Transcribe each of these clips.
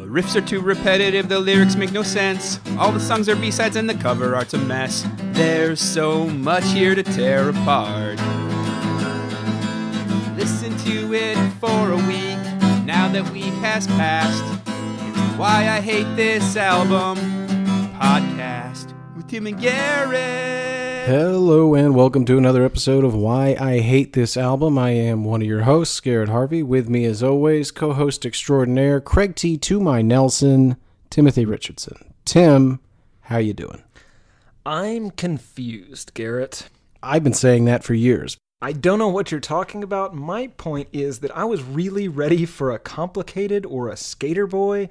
Riffs are too repetitive, the lyrics make no sense. All the songs are B-sides and the cover art's a mess. There's so much here to tear apart. Listen to it for a week, now that week has passed. It's Why I Hate This Album podcast with Tim and Garrett. Hello and welcome to another episode of Why I Hate This Album. I am one of your hosts, Garrett Harvey. With me as always, co-host extraordinaire, Craig T. to my Nelson, Timothy Richardson. Tim, how you doing? I'm confused, Garrett. I've been saying that for years. I don't know what you're talking about. My point is that I was really ready for a complicated or a skater boy.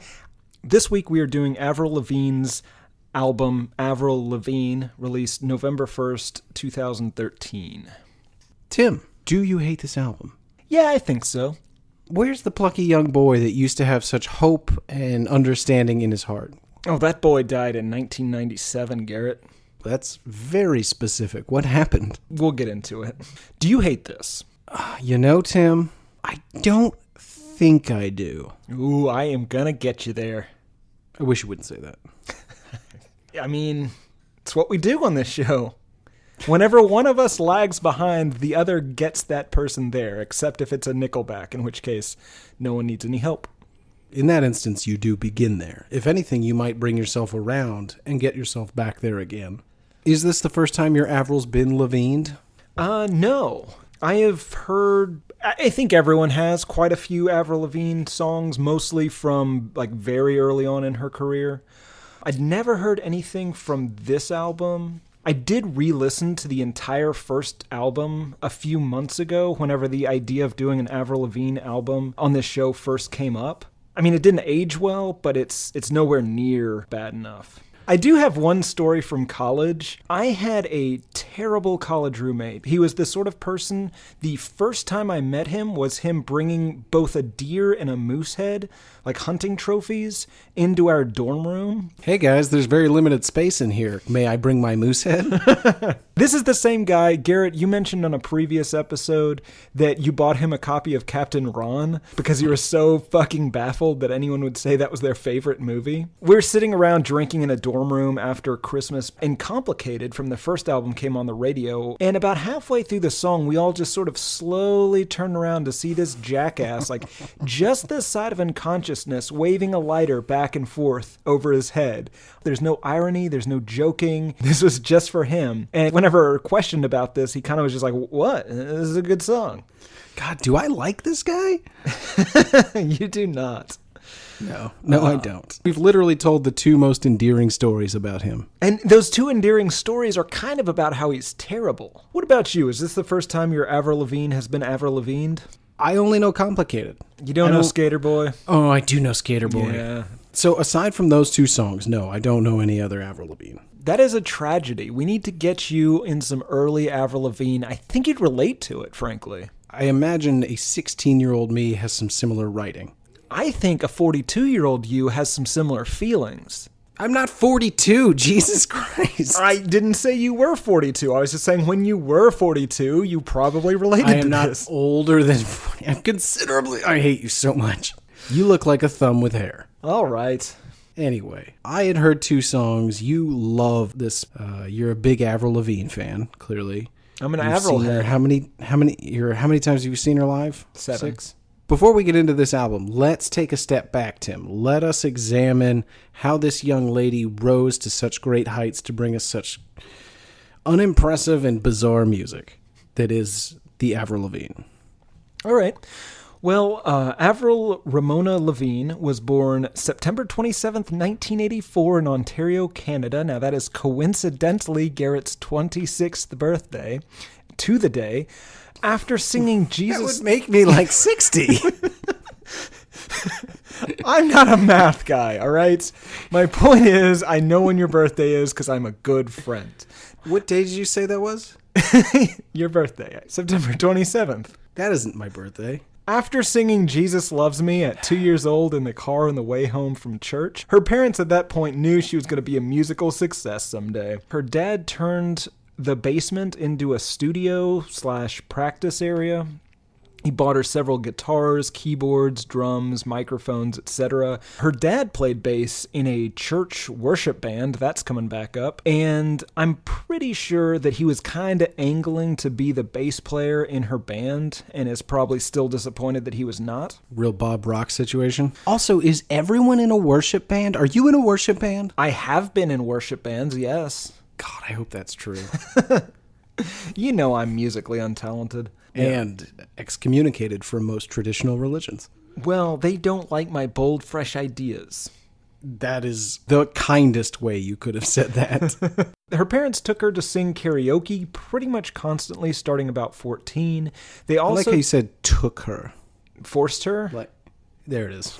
This week we are doing Avril Lavigne's album, Avril Lavigne, released November 1st, 2013. Tim, do you hate this album? Yeah, I think so. Where's the plucky young boy that used to have such hope and understanding in his heart? Oh, that boy died in 1997, Garrett. That's very specific. What happened? We'll get into it. Do you hate this? You know, Tim, I don't think I do. Ooh, I am gonna get you there. I wish you wouldn't say that. I mean, it's what we do on this show. Whenever one of us lags behind, the other gets that person there, except if it's a Nickelback, in which case no one needs any help. In that instance, you do begin there. If anything, you might bring yourself around and get yourself back there again. Is this the first time your Avril's been Lavigned? No. I have heard, I think everyone has quite a few Avril Lavigne songs, mostly from like very early on in her career. I'd never heard anything from this album. I did re-listen to the entire first album a few months ago whenever the idea of doing an Avril Lavigne album on this show first came up. I mean, it didn't age well, but it's nowhere near bad enough. I do have one story from college. I had a terrible college roommate. He was the sort of person, the first time I met him was him bringing both a deer and a moose head, like hunting trophies, into our dorm room. Hey guys, there's very limited space in here. May I bring my moose head? This is the same guy. Garrett, you mentioned on a previous episode that you bought him a copy of Captain Ron because you were so fucking baffled that anyone would say that was their favorite movie. We're sitting around drinking in a dorm room after Christmas, and Complicated from the first album came on the radio, and about halfway through the song we all just sort of slowly turned around to see this jackass like just this side of unconsciousness waving a lighter back and forth over his head. There's no irony, there's no joking. This was just for him. And whenever questioned about this, he kind of was just like, what? This is a good song. God, do I like this guy? You do not. No, I don't. We've literally told the two most endearing stories about him. And those two endearing stories are kind of about how he's terrible. What about you? Is this the first time your Avril Lavigne has been Avril Lavigned? I only know Complicated. You don't know Skater Boy? Oh, I do know Skater Boy. Yeah. So aside from those two songs, no, I don't know any other Avril Lavigne. That is a tragedy. We need to get you in some early Avril Lavigne. I think you'd relate to it, frankly. I imagine a 16-year-old me has some similar writing. I think a 42-year-old you has some similar feelings. I'm not 42, Jesus Christ. I didn't say you were 42. I was just saying when you were 42, you probably related to this. I am not older than 40. I'm considerably... I hate you so much. You look like a thumb with hair. All right. Anyway, I had heard two songs. You love this. You're a big Avril Lavigne fan, clearly. I'm an Avril head. How many times have you seen her live? 7. 6. Before we get into this album, let's take a step back, Tim. Let us examine how this young lady rose to such great heights to bring us such unimpressive and bizarre music that is the Avril Lavigne. All right. Well, Avril Ramona Lavigne was born September 27th, 1984 in Ontario, Canada. Now, that is coincidentally Garrett's 26th birthday, to the day. After singing Jesus... That would make me like 60. I'm not a math guy, all right? My point is, I know when your birthday is because I'm a good friend. What day did you say that was? Your birthday, September 27th. That isn't my birthday. After singing Jesus Loves Me at 2 years old in the car on the way home from church, her parents at that point knew she was going to be a musical success someday. Her dad turned the basement into a studio/practice area He bought her several guitars, keyboards, drums, microphones, etc. Her dad played bass in a church worship band. That's coming back up. And I'm pretty sure that he was kind of angling to be the bass player in her band and is probably still disappointed that he was not. Real Bob Rock situation. Also, is everyone in a worship band? Are you in a worship band? I have been in worship bands, yes. God, I hope that's true. You know I'm musically untalented. And excommunicated from most traditional religions. Well, they don't like my bold, fresh ideas. That is the kindest way you could have said that. Her parents took her to sing karaoke pretty much constantly, starting about 14. They also... I like how you said took her. Forced her? There it is.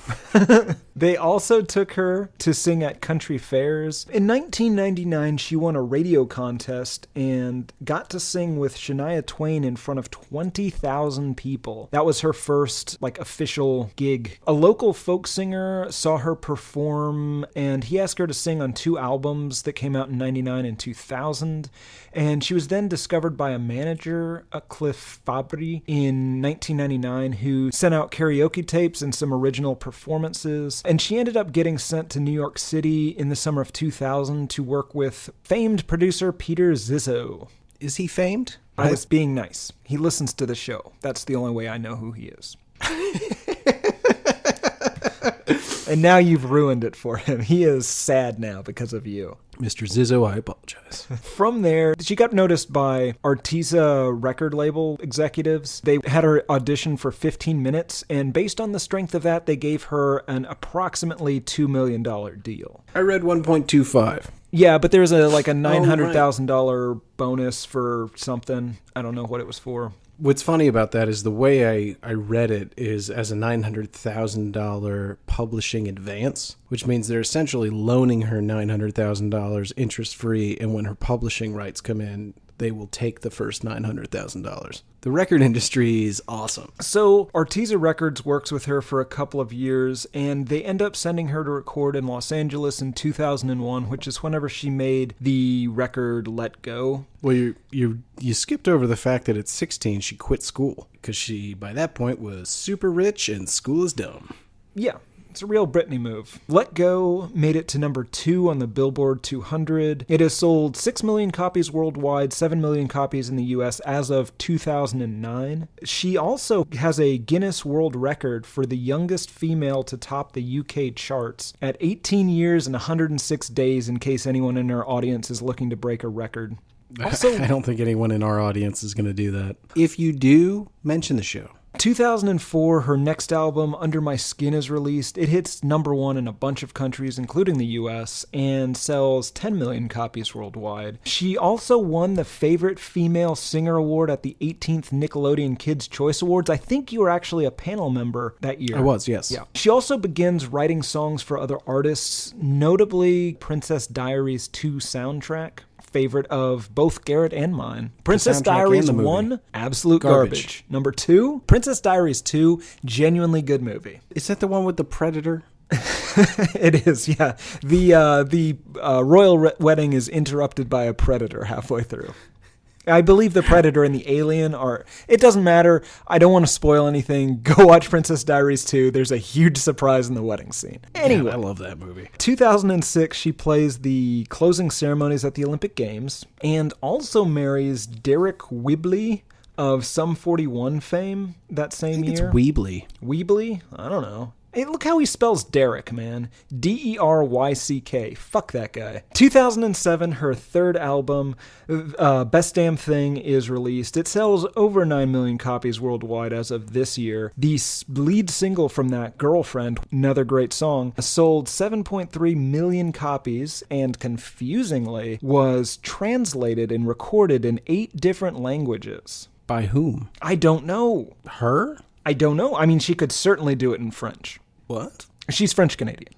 They also took her to sing at country fairs. In 1999, she won a radio contest and got to sing with Shania Twain in front of 20,000 people. That was her first, official gig. A local folk singer saw her perform, and he asked her to sing on 2 albums that came out in 99 and 2000. And she was then discovered by a manager, Cliff Fabry, in 1999, who sent out karaoke tapes and some original performances. And she ended up getting sent to New York City in the summer of 2000 to work with famed producer Peter Zizzo. Is he famed? I was being nice. He listens to the show. That's the only way I know who he is. And now you've ruined it for him. He is sad now because of you. Mr. Zizzo, I apologize. From there, she got noticed by Artisa record label executives. They had her audition for 15 minutes, and based on the strength of that, they gave her an approximately $2 million deal. I read 1.25. Yeah, but there's a $900,000 bonus for something. I don't know what it was for. What's funny about that is the way I read it is as a $900,000 publishing advance, which means they're essentially loaning her $900,000 interest-free, and when her publishing rights come in, they will take the first $900,000. The record industry is awesome. So Artisa Records works with her for a couple of years, and they end up sending her to record in Los Angeles in 2001, which is whenever she made the record Let Go. Well, you skipped over the fact that at 16 she quit school because she, by that point, was super rich and school is dumb. Yeah. It's a real Britney move. Let Go made it to number 2 on the Billboard 200. It has sold 6 million copies worldwide, 7 million copies in the US as of 2009. She also has a Guinness World Record for the youngest female to top the UK charts at 18 years and 106 days, in case anyone in our audience is looking to break a record. Also, I don't think anyone in our audience is going to do that. If you do, mention the show. 2004, her next album, Under My Skin, is released. It hits number 1 in a bunch of countries, including the US, and sells 10 million copies worldwide. She also won the Favorite Female Singer Award at the 18th Nickelodeon Kids' Choice Awards. I think you were actually a panel member that year. I was, yes. Yeah. She also begins writing songs for other artists, notably Princess Diaries 2 soundtrack. Favorite of both Garrett and mine. Princess Diaries 1, absolute garbage. Number 2, Princess Diaries 2, genuinely good movie. Is that the one with the Predator? It is, yeah. The royal wedding is interrupted by a predator halfway through. I believe the Predator and the Alien are... It doesn't matter. I don't want to spoil anything. Go watch Princess Diaries 2. There's a huge surprise in the wedding scene. Anyway. Yeah, I love that movie. 2006, she plays the closing ceremonies at the Olympic Games and also marries Derek Whibley of Sum 41 fame that same year. It's Weebly. Weebly? I don't know. Hey, look how he spells Derek, man. D-E-R-Y-C-K. Fuck that guy. 2007, her third album, Best Damn Thing, is released. It sells over 9 million copies worldwide as of this year. The lead single from that, Girlfriend, another great song, sold 7.3 million copies and, confusingly, was translated and recorded in 8 different languages. By whom? I don't know. Her? I don't know. I mean, she could certainly do it in French. What? She's French-Canadian.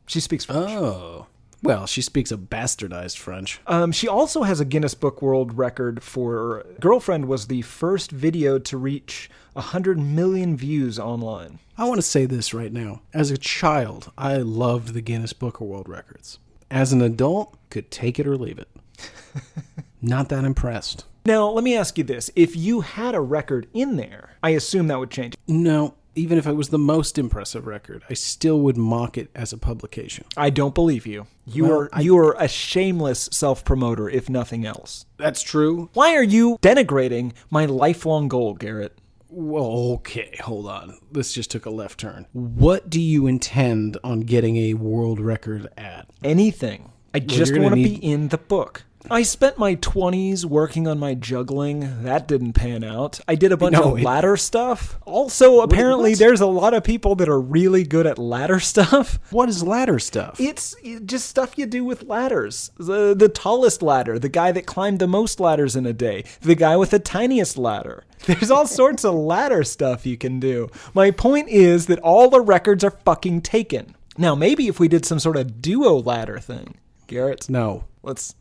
She speaks French. Oh. Well, she speaks a bastardized French. She also has a Guinness Book World Record for... Girlfriend was the first video to reach 100 million views online. I want to say this right now. As a child, I loved the Guinness Book of World Records. As an adult, could take it or leave it. Not that impressed. Now, let me ask you this. If you had a record in there, I assume that would change. No, even if it was the most impressive record, I still would mock it as a publication. I don't believe you. You are a shameless self-promoter, if nothing else. That's true. Why are you denigrating my lifelong goal, Garrett? Well, okay, hold on. This just took a left turn. What do you intend on getting a world record at? Anything. I just want to be need... in the book. I spent my 20s working on my juggling. That didn't pan out. I did a bunch of ladder stuff. Also, apparently, there's a lot of people that are really good at ladder stuff. What is ladder stuff? It's just stuff you do with ladders. The tallest ladder, the guy that climbed the most ladders in a day, the guy with the tiniest ladder. There's all sorts of ladder stuff you can do. My point is that all the records are fucking taken. Now, maybe if we did some sort of duo ladder thing. Garrett? No.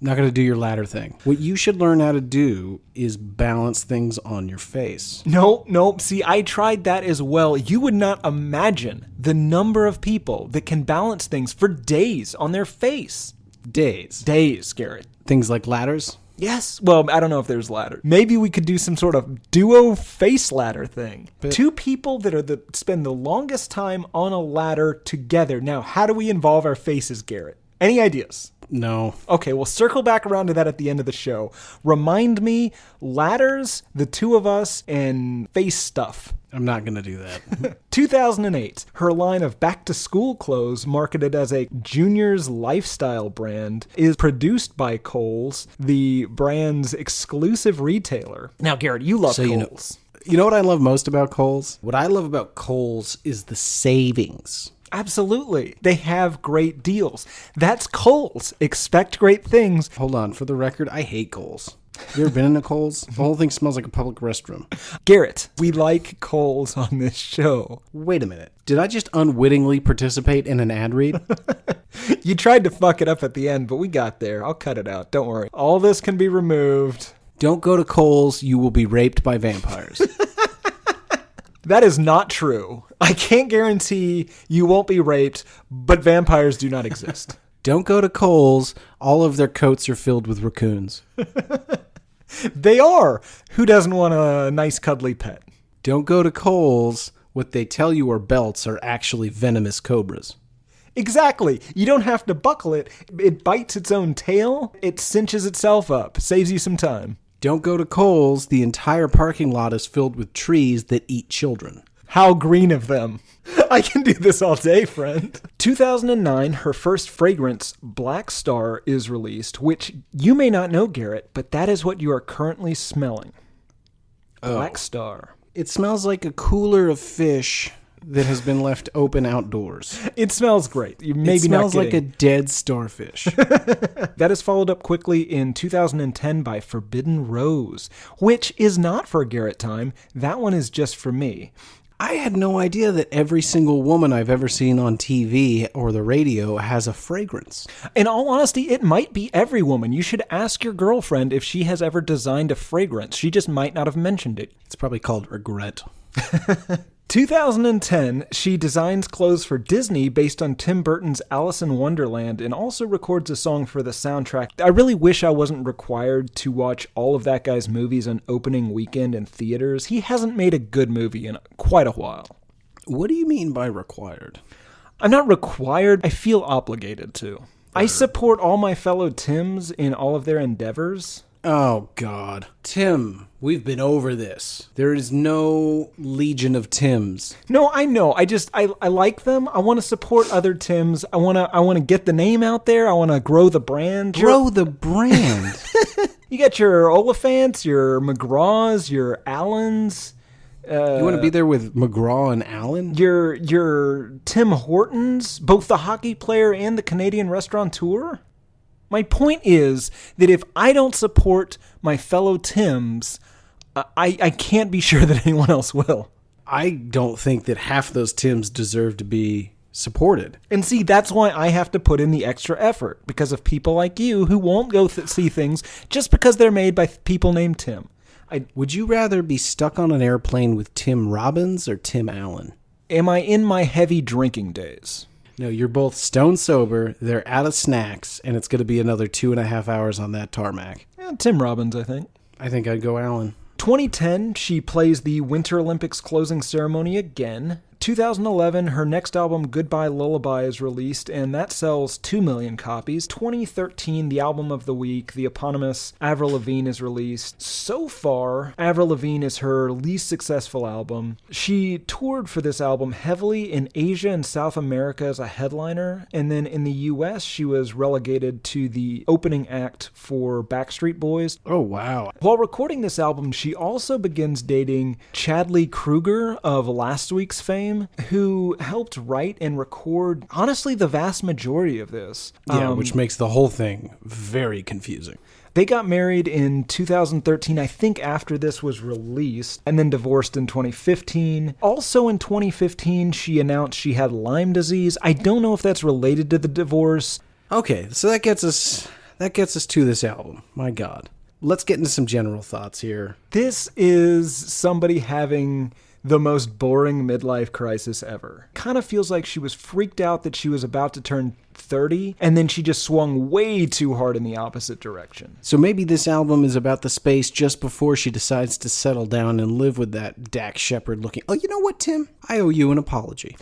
Not going to do your ladder thing. What you should learn how to do is balance things on your face. No. See, I tried that as well. You would not imagine the number of people that can balance things for days on their face. Days, Garrett. Things like ladders? Yes. Well, I don't know if there's ladder. Maybe we could do some sort of duo face ladder thing. Two people that spend the longest time on a ladder together. Now, how do we involve our faces, Garrett? Any ideas? No. Okay, we'll circle back around to that at the end of the show. Remind me, ladders, the two of us, and face stuff. I'm not going to do that. 2008, her line of back-to-school clothes, marketed as a junior's lifestyle brand, is produced by Kohl's, the brand's exclusive retailer. Now, Garrett, you love Kohl's. You know what I love most about Kohl's? What I love about Kohl's is the savings. Absolutely. They have great deals. That's Kohl's. Expect great things. Hold on. For the record, I hate Kohl's. You ever been in a Kohl's? The whole thing smells like a public restroom. Garrett, we like Kohl's on this show. Wait a minute. Did I just unwittingly participate in an ad read? You tried to fuck it up at the end, but we got there. I'll cut it out. Don't worry. All this can be removed. Don't go to Kohl's. You will be raped by vampires. That is not true. I can't guarantee you won't be raped, but vampires do not exist. Don't go to Kohl's. All of their coats are filled with raccoons. They are. Who doesn't want a nice cuddly pet? Don't go to Kohl's. What they tell you are belts are actually venomous cobras. Exactly. You don't have to buckle it. It bites its own tail. It cinches itself up. Saves you some time. Don't go to Kohl's. The entire parking lot is filled with trees that eat children. How green of them. I can do this all day, friend. 2009, her first fragrance, Black Star, is released, which you may not know, Garrett, but that is what you are currently smelling. Black Star. It smells like a cooler of fish that has been left open outdoors. It smells great. It smells like a dead starfish. That is followed up quickly in 2010 by Forbidden Rose, which is not for Garrett time. That one is just for me. I had no idea that every single woman I've ever seen on TV or the radio has a fragrance. In all honesty, it might be every woman. You should ask your girlfriend if she has ever designed a fragrance. She just might not have mentioned it. It's probably called regret. 2010, she designs clothes for Disney based on Tim Burton's Alice in Wonderland and also records a song for the soundtrack. I really wish I wasn't required to watch all of that guy's movies on opening weekend in theaters. He hasn't made a good movie in quite a while. What do you mean by required? I'm not required. I feel obligated to. I support all my fellow Tims in all of their endeavors. Oh, God. Tim, we've been over this. There is no legion of Tims. No, I know. I like them. I want to support other Tims. I want to get the name out there. I want to grow the brand. Grow the brand? You got your Oliphants, your McGraws, your Allens. You want to be there with McGraw and Allen? Your Tim Hortons, both the hockey player and the Canadian restaurateur? My point is that if I don't support my fellow Tims, I can't be sure that anyone else will. I don't think that half those Tims deserve to be supported. And see, that's why I have to put in the extra effort, because of people like you who won't go see things just because they're made by people named Tim. Would you rather be stuck on an airplane with Tim Robbins or Tim Allen? Am I in my heavy drinking days? No, you're both stone sober, they're out of snacks, and it's going to be another 2.5 hours on that tarmac. Tim Robbins, I think. I think I'd go Alan. 2010, she plays the Winter Olympics closing ceremony again. 2011, her next album, Goodbye Lullaby, is released, and that sells 2 million copies. 2013, the album of the week, the eponymous Avril Lavigne, is released. So far, Avril Lavigne is her least successful album. She toured for this album heavily in Asia and South America as a headliner, and then in the US, she was relegated to the opening act for Backstreet Boys. Oh, wow. While recording this album, she also begins dating Chadley Kruger of last week's fame, who helped write and record, honestly, the vast majority of this. Yeah, which makes the whole thing very confusing. They got married in 2013, I think after this was released, and then divorced in 2015. Also in 2015, she announced she had Lyme disease. I don't know if that's related to the divorce. Okay, so that gets us to this album. My God. Let's get into some general thoughts here. This is somebody having the most boring midlife crisis ever. Kind of feels like she was freaked out that she was about to turn 30, and then she just swung way too hard in the opposite direction. So maybe this album is about the space just before she decides to settle down and live with that Dax Shepard looking... Oh, you know what, Tim? I owe you an apology.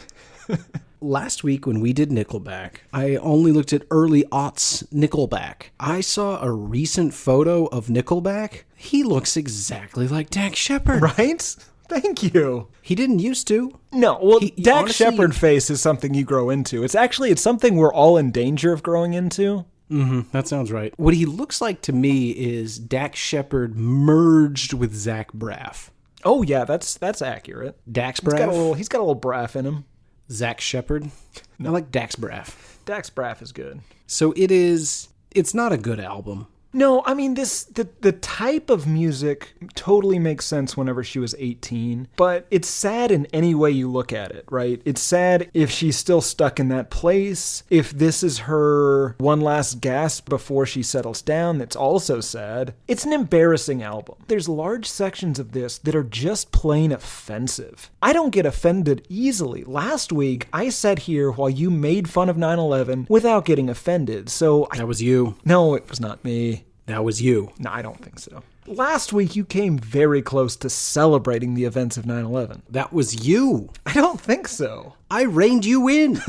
Last week when we did Nickelback, I only looked at early aughts Nickelback. I saw a recent photo of Nickelback. He looks exactly like Dax Shepard. Right? Thank you. He didn't used to. No, well, Dax honestly, Shepard face is something you grow into. It's something we're all in danger of growing into. Mm-hmm, that sounds right. What he looks like to me is Dax Shepard merged with Zach Braff. Oh yeah, that's accurate. Dax Braff? He's got a little Braff in him. Zach Shepard? No. I like Dax Braff. Dax Braff is good. So it's not a good album. No, I mean, the type of music totally makes sense whenever she was 18, but it's sad in any way you look at it, right? It's sad if she's still stuck in that place, if this is her one last gasp before she settles down, that's also sad. It's an embarrassing album. There's large sections of this that are just plain offensive. I don't get offended easily. Last week, I sat here while you made fun of 9/11 without getting offended, so... That was you. No, it was not me. That was you. No, I don't think so. Last week, you came very close to celebrating the events of 9/11. That was you. I don't think so. I reined you in.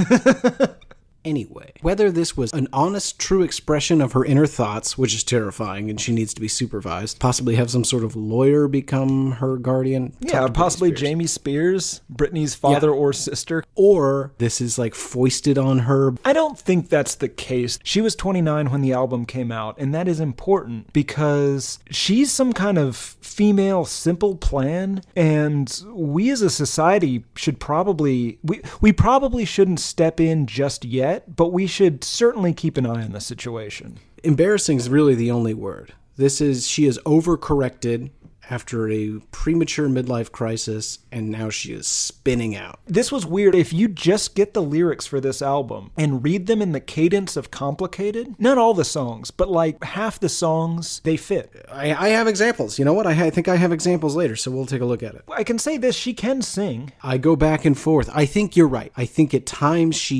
Anyway, whether this was an honest, true expression of her inner thoughts, which is terrifying and she needs to be supervised, possibly have some sort of lawyer become her guardian. Yeah, possibly Jamie Spears, Britney's father or sister. Or this is like foisted on her. I don't think that's the case. She was 29 when the album came out, and that is important because she's some kind of female simple plan, and we as a society should probably... We probably shouldn't step in just yet, but we should certainly keep an eye on the situation. Embarrassing is really the only word. She has overcorrected after a premature midlife crisis, and now she is spinning out. This was weird. If you just get the lyrics for this album and read them in the cadence of Complicated, not all the songs, but like half the songs, they fit. I have examples. You know what? I think I have examples later, so we'll take a look at it. I can say this, she can sing. I go back and forth. I think you're right. I think at times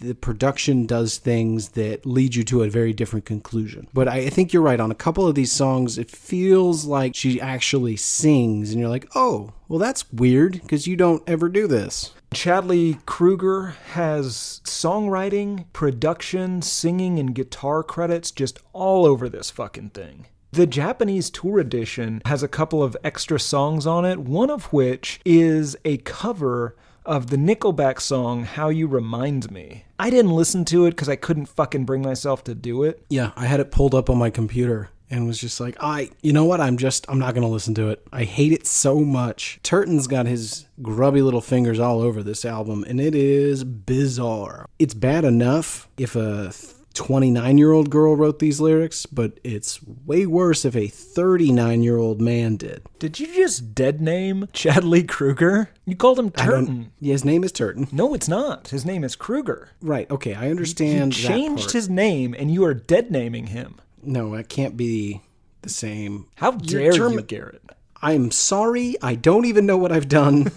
the production does things that lead you to a very different conclusion. But I think you're right. On a couple of these songs, it feels like she actually sings, and you're like, oh, well, that's weird, because you don't ever do this. Chadley Kruger has songwriting, production, singing, and guitar credits just all over this fucking thing. The Japanese tour edition has a couple of extra songs on it, one of which is a cover of the Nickelback song, How You Remind Me. I didn't listen to it because I couldn't fucking bring myself to do it. Yeah, I had it pulled up on my computer and was just like, you know what? I'm not going to listen to it. I hate it so much. Turton's got his grubby little fingers all over this album, and it is bizarre. It's bad enough if a 29-year-old girl wrote these lyrics, but it's way worse if a 39-year-old man did. Did you just dead name Chadley Kruger? You called him Turton. Yeah, his name is Turton. No, it's not. His name is Kruger. Right, okay, I understand You changed his name, and you are dead naming him. No, that can't be the same. How dare you, Garrett? I'm sorry. I don't even know what I've done.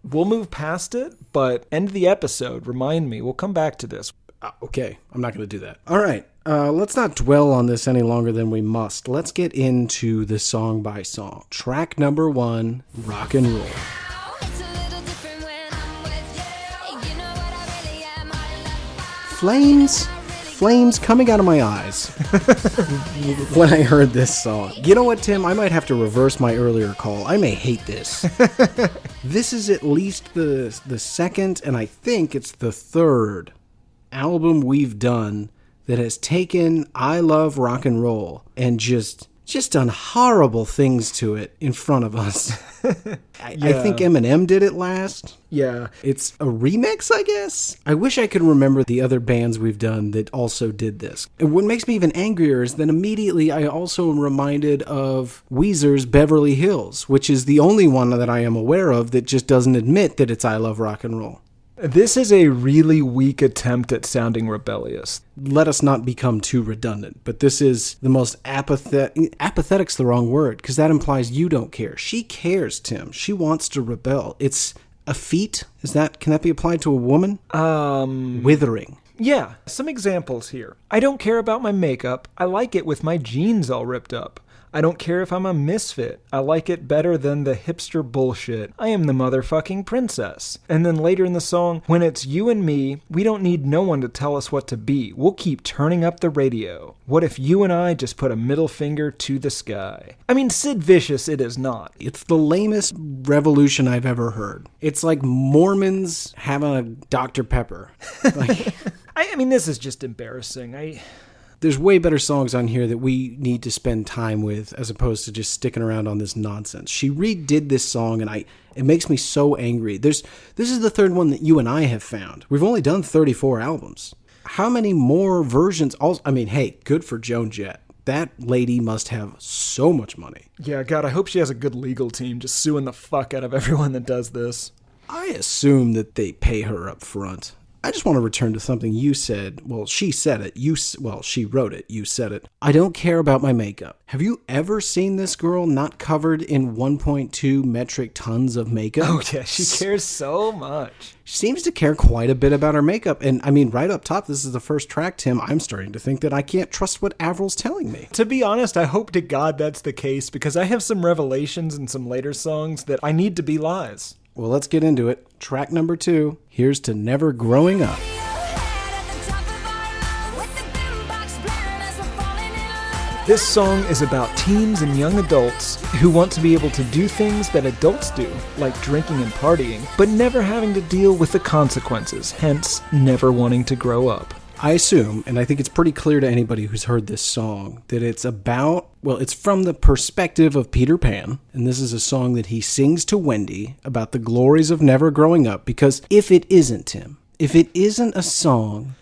We'll move past it, but end the episode. Remind me. We'll come back to this. Okay, I'm not going to do that. All right, let's not dwell on this any longer than we must. Let's get into the song by song. Track number 1, Rock and Roll. Flames coming out of my eyes when I heard this song. You know what, Tim? I might have to reverse my earlier call. I may hate this. This is at least the second, and I think it's the third album we've done that has taken I Love Rock and Roll and just done horrible things to it in front of us. I think Eminem did it last. Yeah. It's a remix, I guess. I wish I could remember the other bands we've done that also did this. And what makes me even angrier is that immediately I also am reminded of Weezer's Beverly Hills, which is the only one that I am aware of that just doesn't admit that it's I Love Rock and Roll. This is a really weak attempt at sounding rebellious. Let us not become too redundant, but this is the most apathetic. Apathetic's the wrong word, because that implies you don't care. She cares, Tim. She wants to rebel. It's a feat. Can that be applied to a woman? Withering. Yeah, some examples here. I don't care about my makeup. I like it with my jeans all ripped up. I don't care if I'm a misfit. I like it better than the hipster bullshit. I am the motherfucking princess. And then later in the song, when it's you and me, we don't need no one to tell us what to be. We'll keep turning up the radio. What if you and I just put a middle finger to the sky? I mean, Sid Vicious, it is not. It's the lamest revolution I've ever heard. It's like Mormons having a Dr. Pepper. Like, I mean, this is just embarrassing. There's way better songs on here that we need to spend time with as opposed to just sticking around on this nonsense. She redid this song and it makes me so angry. This is the third one that you and I have found. We've only done 34 albums. How many more versions? I mean, hey, good for Joan Jett. That lady must have so much money. Yeah, God, I hope she has a good legal team just suing the fuck out of everyone that does this. I assume that they pay her up front. I just want to return to something you said. Well, she said it. She wrote it. You said it. I don't care about my makeup. Have you ever seen this girl not covered in 1.2 metric tons of makeup? Oh, yeah. She cares so much. She seems to care quite a bit about her makeup. And I mean, right up top, this is the first track, Tim. I'm starting to think that I can't trust what Avril's telling me. To be honest, I hope to God that's the case because I have some revelations in some later songs that I need to be lies. Well, let's get into it. Track number 2. Here's to Never Growing Up. This song is about teens and young adults who want to be able to do things that adults do, like drinking and partying, but never having to deal with the consequences, hence never wanting to grow up. I assume, and I think it's pretty clear to anybody who's heard this song, that it's it's from the perspective of Peter Pan, and this is a song that he sings to Wendy about the glories of never growing up, because if it isn't, Tim, if it isn't a song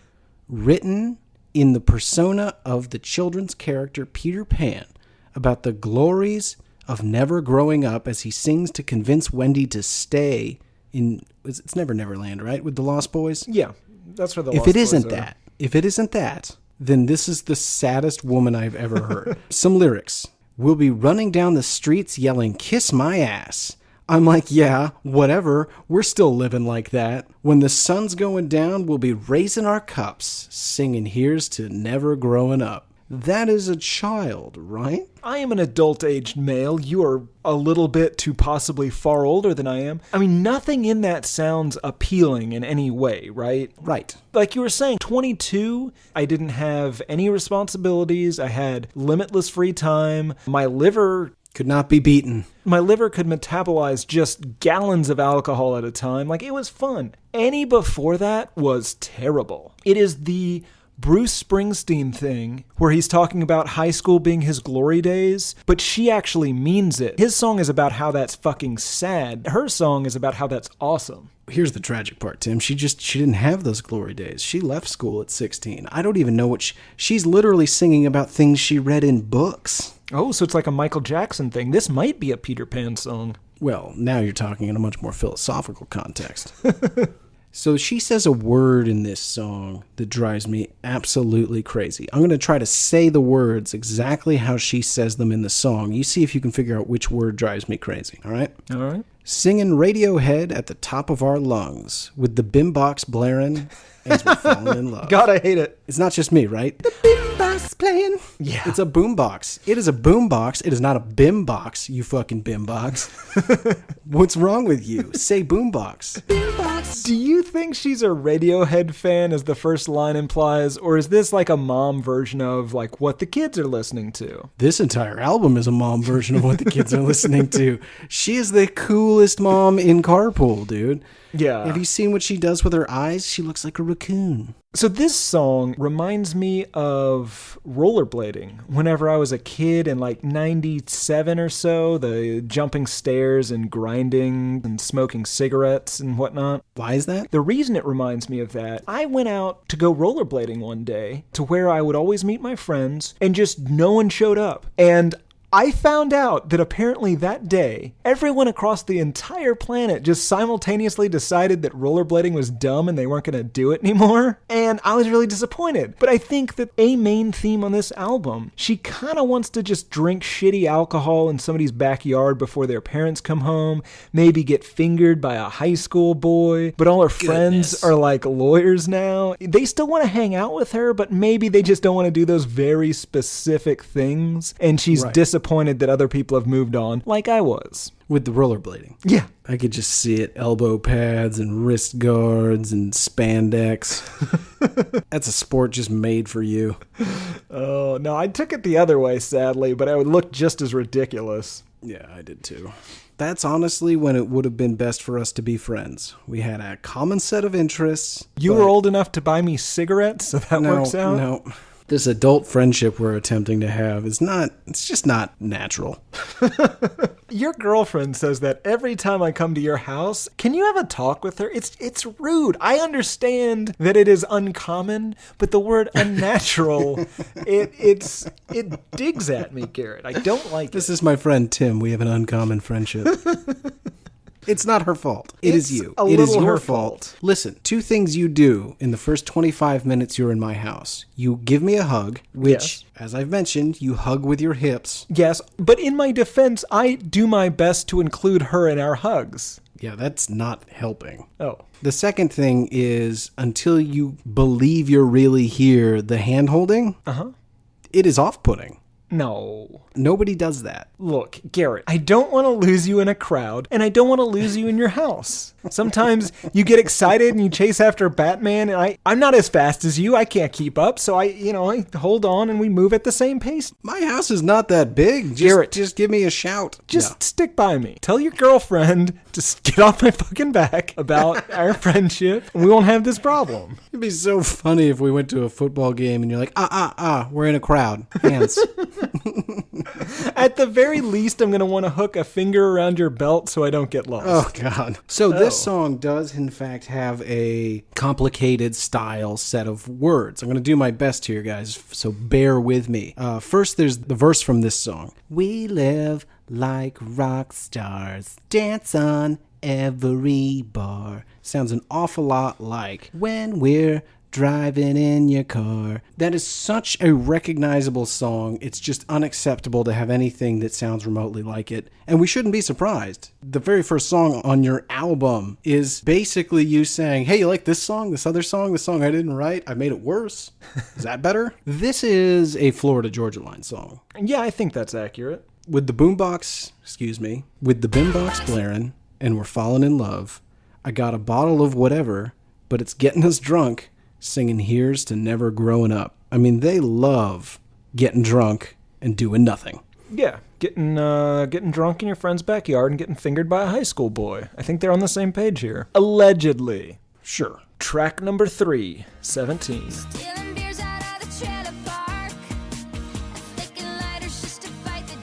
written in the persona of the children's character Peter Pan about the glories of never growing up as he sings to convince Wendy to stay in, it's Never Neverland, right, with the Lost Boys? Yeah, that's where the Lost Boys are. If it isn't that, then this is the saddest woman I've ever heard. Some lyrics. We'll be running down the streets yelling, "Kiss my ass." I'm like, yeah, whatever. We're still living like that. When the sun's going down, we'll be raising our cups, singing here's to never growing up. That is a child, right? I am an adult-aged male. You are a little bit too possibly far older than I am. I mean, nothing in that sounds appealing in any way, right? Right. Like you were saying, 22, I didn't have any responsibilities. I had limitless free time. My liver could not be beaten. My liver could metabolize just gallons of alcohol at a time. Like, it was fun. Any before that was terrible. It is the Bruce Springsteen thing where he's talking about high school being his glory days, but she actually means it. His song is about how that's fucking sad. Her song is about how that's awesome. Here's the tragic part, Tim. She didn't have those glory days. She left school at 16. I don't even know what she's literally singing about things she read in books. Oh, so it's like a Michael Jackson thing. This might be a Peter Pan song. Well, now you're talking in a much more philosophical context. So she says a word in this song that drives me absolutely crazy. I'm going to try to say the words exactly how she says them in the song. You see if you can figure out which word drives me crazy, all right? All right. Singing Radiohead at the top of our lungs with the bimbox blaring as we're falling in love. God, I hate it. It's not just me, right? The bimbox playing. Yeah. It's a boombox. It is a boombox. It is not a bimbox, you fucking bimbox. What's wrong with you? Say boombox. Boombox. Do you think she's a Radiohead fan, as the first line implies, or is this like a mom version of like what the kids are listening to? This entire album is a mom version of what the kids are listening to. She is the coolest mom in Carpool, dude. Yeah. Have you seen what she does with her eyes? She looks like a raccoon. So this song reminds me of rollerblading. Whenever I was a kid in like 97 or so, the jumping stairs and grinding and smoking cigarettes and whatnot. Why is that? The reason it reminds me of that, I went out to go rollerblading one day to where I would always meet my friends and just no one showed up. And I found out that apparently that day, everyone across the entire planet just simultaneously decided that rollerblading was dumb and they weren't going to do it anymore. And I was really disappointed. But I think that a main theme on this album, she kind of wants to just drink shitty alcohol in somebody's backyard before their parents come home, maybe get fingered by a high school boy, but all her friends are like lawyers now. They still want to hang out with her, but maybe they just don't want to do those very specific things. And she's disappointed that other people have moved on, like I was. With the rollerblading. Yeah. I could just see it. Elbow pads and wrist guards and spandex. That's a sport just made for you. Oh, no, I took it the other way, sadly, but I would look just as ridiculous. Yeah, I did too. That's honestly when it would have been best for us to be friends. We had a common set of interests. You were old enough to buy me cigarettes, so that works out? No. This adult friendship we're attempting to have it's just not natural. Your girlfriend says that every time I come to your house. Can you have a talk with her? It's rude. I understand that it is uncommon, but the word unnatural, it digs at me, Garrett. I don't like This is my friend Tim. We have an uncommon friendship. It's not her fault. It is you. It is your fault. Listen, 2 things you do in the first 25 minutes you're in my house. You give me a hug, which, as I've mentioned, you hug with your hips. Yes, but in my defense, I do my best to include her in our hugs. Yeah, that's not helping. Oh. The second thing is, until you believe you're really here, the hand-holding, it is off-putting. No. Nobody does that. Look, Garrett, I don't want to lose you in a crowd, and I don't want to lose you in your house. Sometimes you get excited and you chase after Batman, and I'm not as fast as you. I can't keep up, so I hold on and we move at the same pace. My house is not that big. Garrett, just give me a shout. Just stick by me. Tell your girlfriend to get off my fucking back about our friendship, and we won't have this problem. It'd be so funny if we went to a football game and you're like, we're in a crowd. Hands. At the very least, I'm going to want to hook a finger around your belt so I don't get lost. Oh, God. So this song does, in fact, have a complicated style set of words. I'm going to do my best here, guys, so bear with me. First, there's the verse from this song. We live like rock stars, dance on every bar. Sounds an awful lot like when we're driving in your car. That is such a recognizable song. It's just unacceptable to have anything that sounds remotely like it. And we shouldn't be surprised. The very first song on your album is basically you saying, hey, you like this song, this other song, the song I didn't write? I made it worse. Is that better? This is a Florida Georgia Line song. Yeah, I think that's accurate. With the bimbox blaring, and we're falling in love. I got a bottle of whatever, but it's getting us drunk. Singing Here's to Never Growing Up. I mean, they love getting drunk and doing nothing. Yeah, getting drunk in your friend's backyard and getting fingered by a high school boy. I think they're on the same page here. Allegedly. Sure. Track number 3, 17.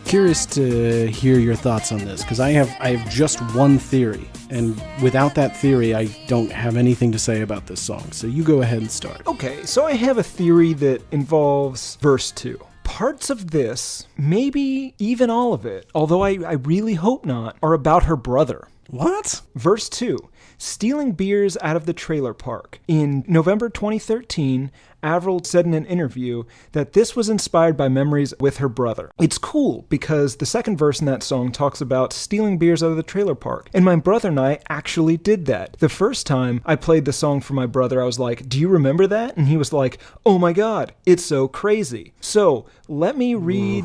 Curious to hear your thoughts on this, because I have just one theory, and without that theory, I don't have anything to say about this song. So you go ahead and start. Okay, so I have a theory that involves verse 2. Parts of this, maybe even all of it, although I really hope not, are about her brother. What? Verse 2. stealing beers out of the trailer park. In November 2013, Avril said in an interview that this was inspired by memories with her brother. It's cool because the second verse in that song talks about stealing beers out of the trailer park. And my brother and I actually did that. The first time I played the song for my brother, I was like, do you remember that? And he was like, oh my God, it's so crazy. So let me read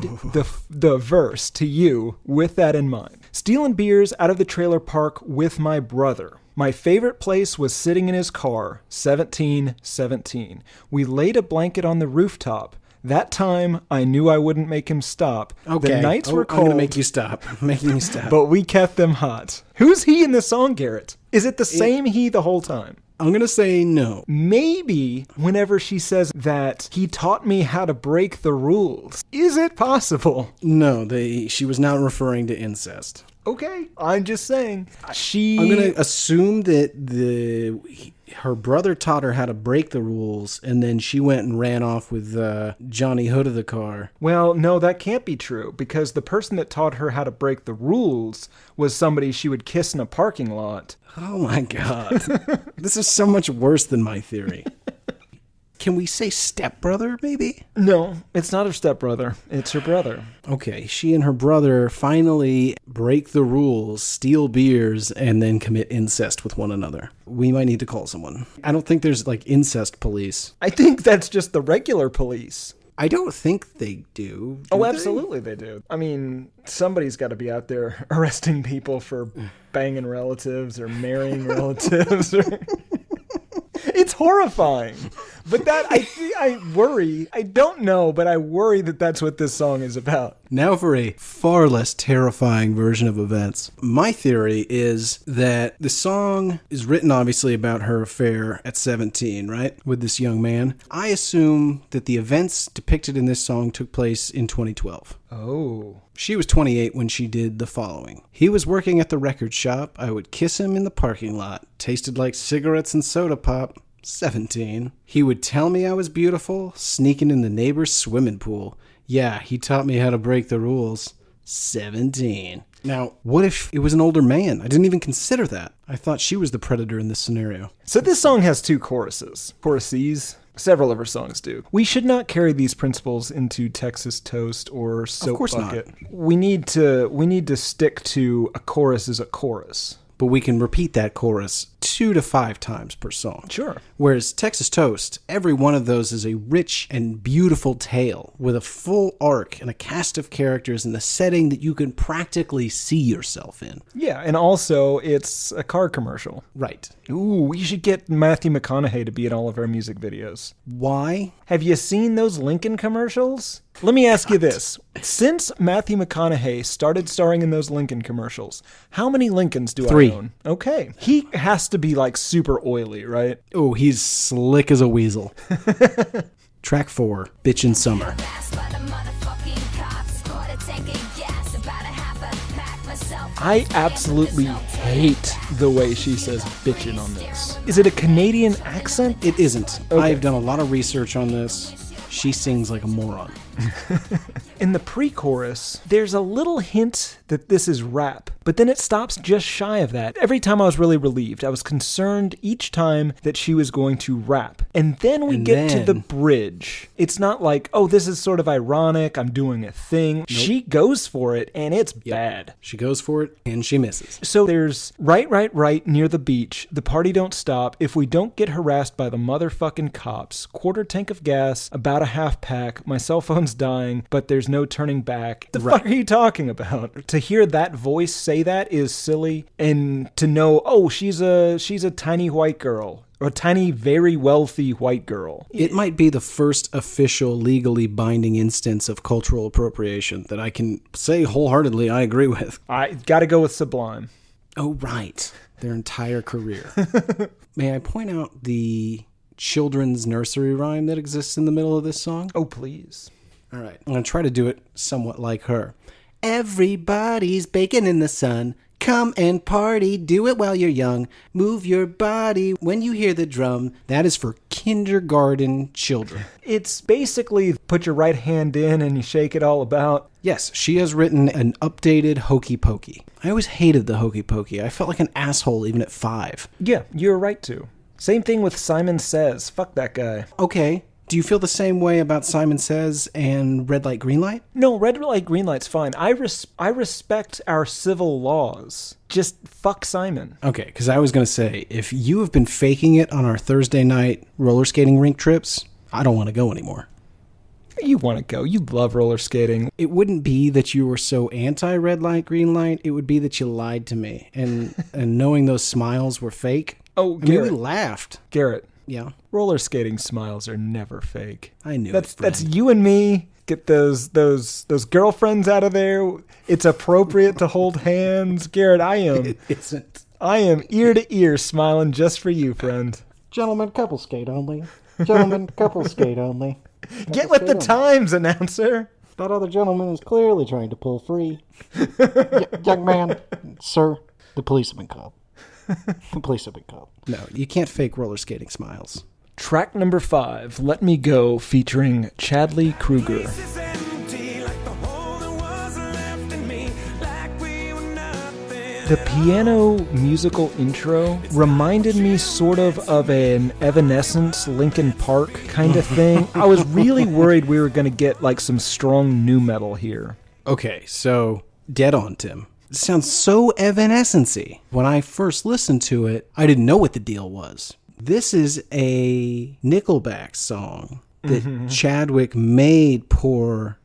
the verse to you with that in mind. Stealing beers out of the trailer park with my brother. My favorite place was sitting in his car, 1717. We laid a blanket on the rooftop. That time, I knew I wouldn't make him stop. Okay. The nights were cold. I'm going to make you stop. I'm making you stop. But we kept them hot. Who's he in this song, Garrett? Is it the same he the whole time? I'm going to say no. Maybe whenever she says that he taught me how to break the rules. Is it possible? No, she was not referring to incest. Okay, I'm just saying. I'm going to assume that her brother taught her how to break the rules, and then she went and ran off with Johnny Hood of the car. Well, no, that can't be true, because the person that taught her how to break the rules was somebody she would kiss in a parking lot. Oh my God. This is so much worse than my theory. Can we say stepbrother, maybe? No, it's not her stepbrother. It's her brother. Okay, she and her brother finally break the rules, steal beers, and then commit incest with one another. We might need to call someone. I don't think there's, incest police. I think that's just the regular police. I don't think they do. Oh, absolutely they do. I mean, somebody's got to be out there arresting people for banging relatives or marrying relatives. It's horrifying. But that, I worry. I don't know, but I worry that that's what this song is about. Now for a far less terrifying version of events. My theory is that the song is written obviously about her affair at 17, right? With this young man. I assume that the events depicted in this song took place in 2012. Oh. She was 28 when she did the following. He was working at the record shop. I would kiss him in the parking lot. Tasted like cigarettes and soda pop. 17. He would tell me I was beautiful, sneaking in the neighbor's swimming pool. Yeah, he taught me how to break the rules. 17. Now, what if it was an older man? I didn't even consider that. I thought she was the predator in this scenario. So this song has two choruses. Choruses? Several of her songs do. We should not carry these principles into Texas Toast or Soap Of course Bucket. not. We need to stick to a chorus is a chorus. But we can repeat that chorus 2 to 5 times per song. Sure. Whereas Texas Toast, every one of those is a rich and beautiful tale with a full arc and a cast of characters in the setting that you can practically see yourself in. Yeah, and also it's a car commercial. Right. Ooh, we should get Matthew McConaughey to be in all of our music videos. Why? Have you seen those Lincoln commercials? Let me ask you this. Since Matthew McConaughey started starring in those Lincoln commercials, how many Lincolns do 3. I own? Okay. He has to be super oily, right? Oh, he's slick as a weasel. Track 4, Bitchin' Summer. I absolutely hate the way she says bitchin' on this. Is it a Canadian accent? It isn't. Okay. I've done a lot of research on this. She sings like a moron. In the pre-chorus, there's a little hint that this is rap, but then it stops just shy of that. Every time I was really relieved. I was concerned each time that she was going to rap. And then we get to the bridge. It's not like, oh, this is sort of ironic, I'm doing a thing. Nope. She goes for it, and it's bad. She goes for it, and she misses. So there's right near the beach. The party don't stop. If we don't get harassed by the motherfucking cops. Quarter tank of gas, about a half pack. My cell phone's dying, but there's no turning back. The fuck are you talking about? To hear that voice say that is silly, and to know, oh, she's a tiny white girl. Or a tiny, very wealthy white girl. It might be the first official, legally binding instance of cultural appropriation that I can say wholeheartedly I agree with. I gotta go with Sublime. Oh, right. Their entire career. May I point out the children's nursery rhyme that exists in the middle of this song? Oh, please. All right. I'm going to try to do it somewhat like her. Everybody's baking in the sun. Come and party, do it while you're young. Move your body when you hear the drum. That is for kindergarten children. It's basically put your right hand in and you shake it all about. Yes, she has written an updated Hokey Pokey. I always hated the Hokey Pokey. I felt like an asshole even at 5. Yeah, you're right to. Same thing with Simon Says. Fuck that guy. Okay. Do you feel the same way about Simon Says and Red Light, Green Light? No, red light, green light's fine. I respect our civil laws. Just fuck Simon. Okay, because I was going to say, if you have been faking it on our Thursday night roller skating rink trips, I don't want to go anymore. You want to go. You love roller skating. It wouldn't be that you were so anti-red light, green light. It would be that you lied to me. And knowing those smiles were fake. Oh, I mean, Garrett. we laughed. Garrett. Yeah. Roller skating smiles are never fake. I knew that's you and me. Get those girlfriends out of there. It's appropriate to hold hands. Garrett, It isn't. I am ear to ear smiling just for you, friend. Gentlemen, couple skate only. Gentlemen, couple skate only. Get with the times, announcer. That other gentleman is clearly trying to pull free. Young man, sir, the police have been called. The police have been called. No, you can't fake roller skating smiles. Track number 5, Let Me Go, featuring Chadley Kruger. The piano musical intro reminded me sort of an Evanescence, Linkin Park kind of thing. I was really worried we were going to get like some strong nu metal here. Okay, so dead on, Tim. It sounds so Evanescence-y. When I first listened to it, I didn't know what the deal was. This is a Nickelback song that Chadwick made poor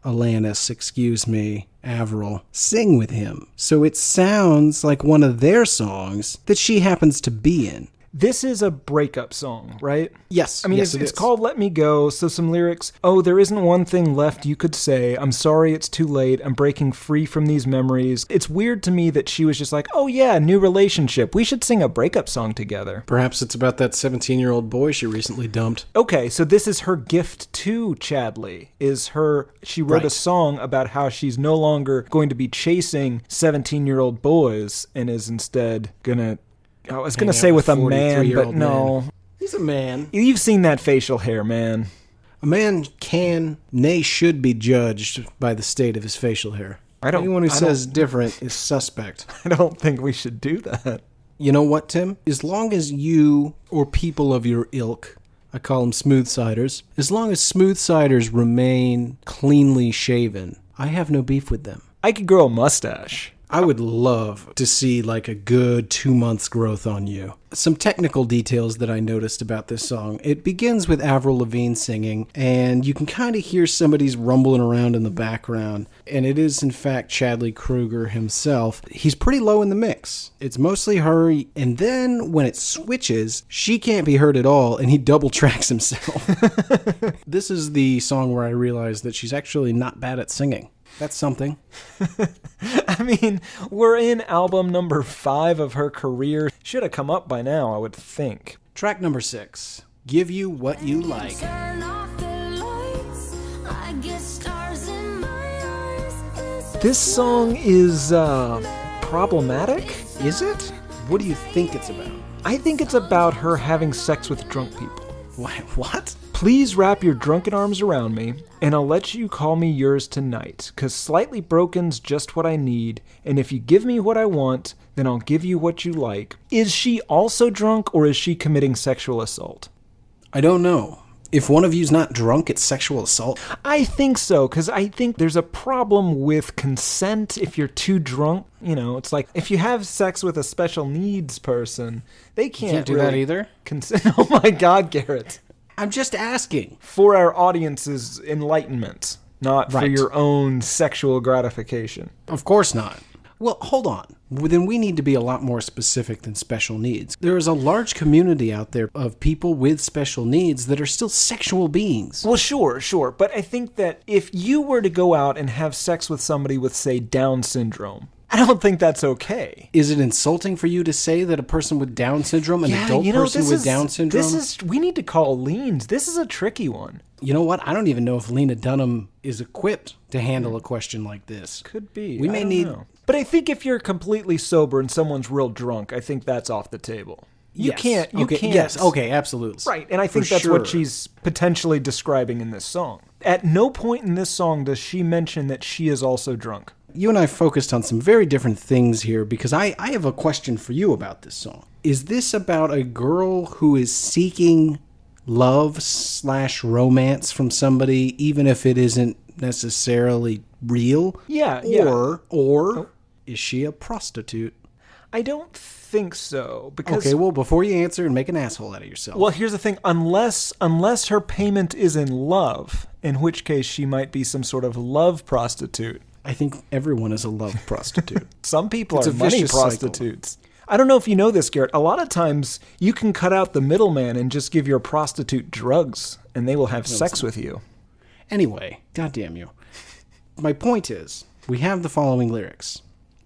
Avril, sing with him. So it sounds like one of their songs that she happens to be in. This is a breakup song, right? Yes. I mean, yes, it's called Let Me Go, so some lyrics. Oh, there isn't one thing left you could say. I'm sorry it's too late. I'm breaking free from these memories. It's weird to me that she was just like, oh yeah, new relationship. We should sing a breakup song together. Perhaps it's about that 17-year-old boy she recently dumped. Okay, so this is her gift to Chadley. She wrote a song about how she's no longer going to be chasing 17-year-old boys and is instead gonna... I was going to say with a man, but no. Man. He's a man. You've seen that facial hair, man. A man can, nay, should be judged by the state of his facial hair. Anyone who says different is suspect. I don't think we should do that. You know what, Tim? As long as you or people of your ilk, I call them smooth-siders, as long as smooth-siders remain cleanly shaven, I have no beef with them. I could grow a mustache. I would love to see like a good 2 months growth on you. Some technical details that I noticed about this song. It begins with Avril Lavigne singing, and you can kind of hear somebody's rumbling around in the background. And it is, in fact, Chadley Kruger himself. He's pretty low in the mix. It's mostly her, and then when it switches, she can't be heard at all, and he double tracks himself. This is the song where I realized that she's actually not bad at singing. That's something. I mean, we're in album number 5 of her career. Should have come up by now, I would think. Track number 6, Give You What You Like. This song is problematic, is it? What do you think it's about? I think it's about her having sex with drunk people. What? Please wrap your drunken arms around me, and I'll let you call me yours tonight, 'cause slightly broken's just what I need, and if you give me what I want, then I'll give you what you like. Is she also drunk, or is she committing sexual assault? I don't know. If one of you's not drunk, it's sexual assault? I think so, because I think there's a problem with consent if you're too drunk. You know, it's like if you have sex with a special needs person, they can't do really that either? Consent. Oh my God, Garrett. I'm just asking. For our audience's enlightenment, not for Right. your own sexual gratification. Of course not. Well, hold on. Then we need to be a lot more specific than special needs. There is a large community out there of people with special needs that are still sexual beings. Well, sure. But I think that if you were to go out and have sex with somebody with, say, Down syndrome, I don't think that's okay. Is it insulting for you to say that a person with Down syndrome, an adult person with Down syndrome? We need to call Leans. This is a tricky one. You know what? I don't even know if Lena Dunham is equipped to handle a question like this. Could be. We may need But I think if you're completely sober and someone's real drunk, I think that's off the table. You can't. Yes, okay, absolutely. Right, and I think that's what she's potentially describing in this song. At no point in this song does she mention that she is also drunk. You and I focused on some very different things here because I have a question for you about this song. Is this about a girl who is seeking love/romance from somebody, even if it isn't necessarily real? Yeah. Or is she a prostitute? I don't think so. Because, okay, well, before you answer and make an asshole out of yourself. Well, here's the thing. Unless her payment is in love, in which case she might be some sort of love prostitute. I think everyone is a love prostitute. Some people are money prostitutes. Cycle. I don't know if you know this, Garrett. A lot of times you can cut out the middleman and just give your prostitute drugs, and they will have sex with you. Anyway, goddamn you. My point is, we have the following lyrics.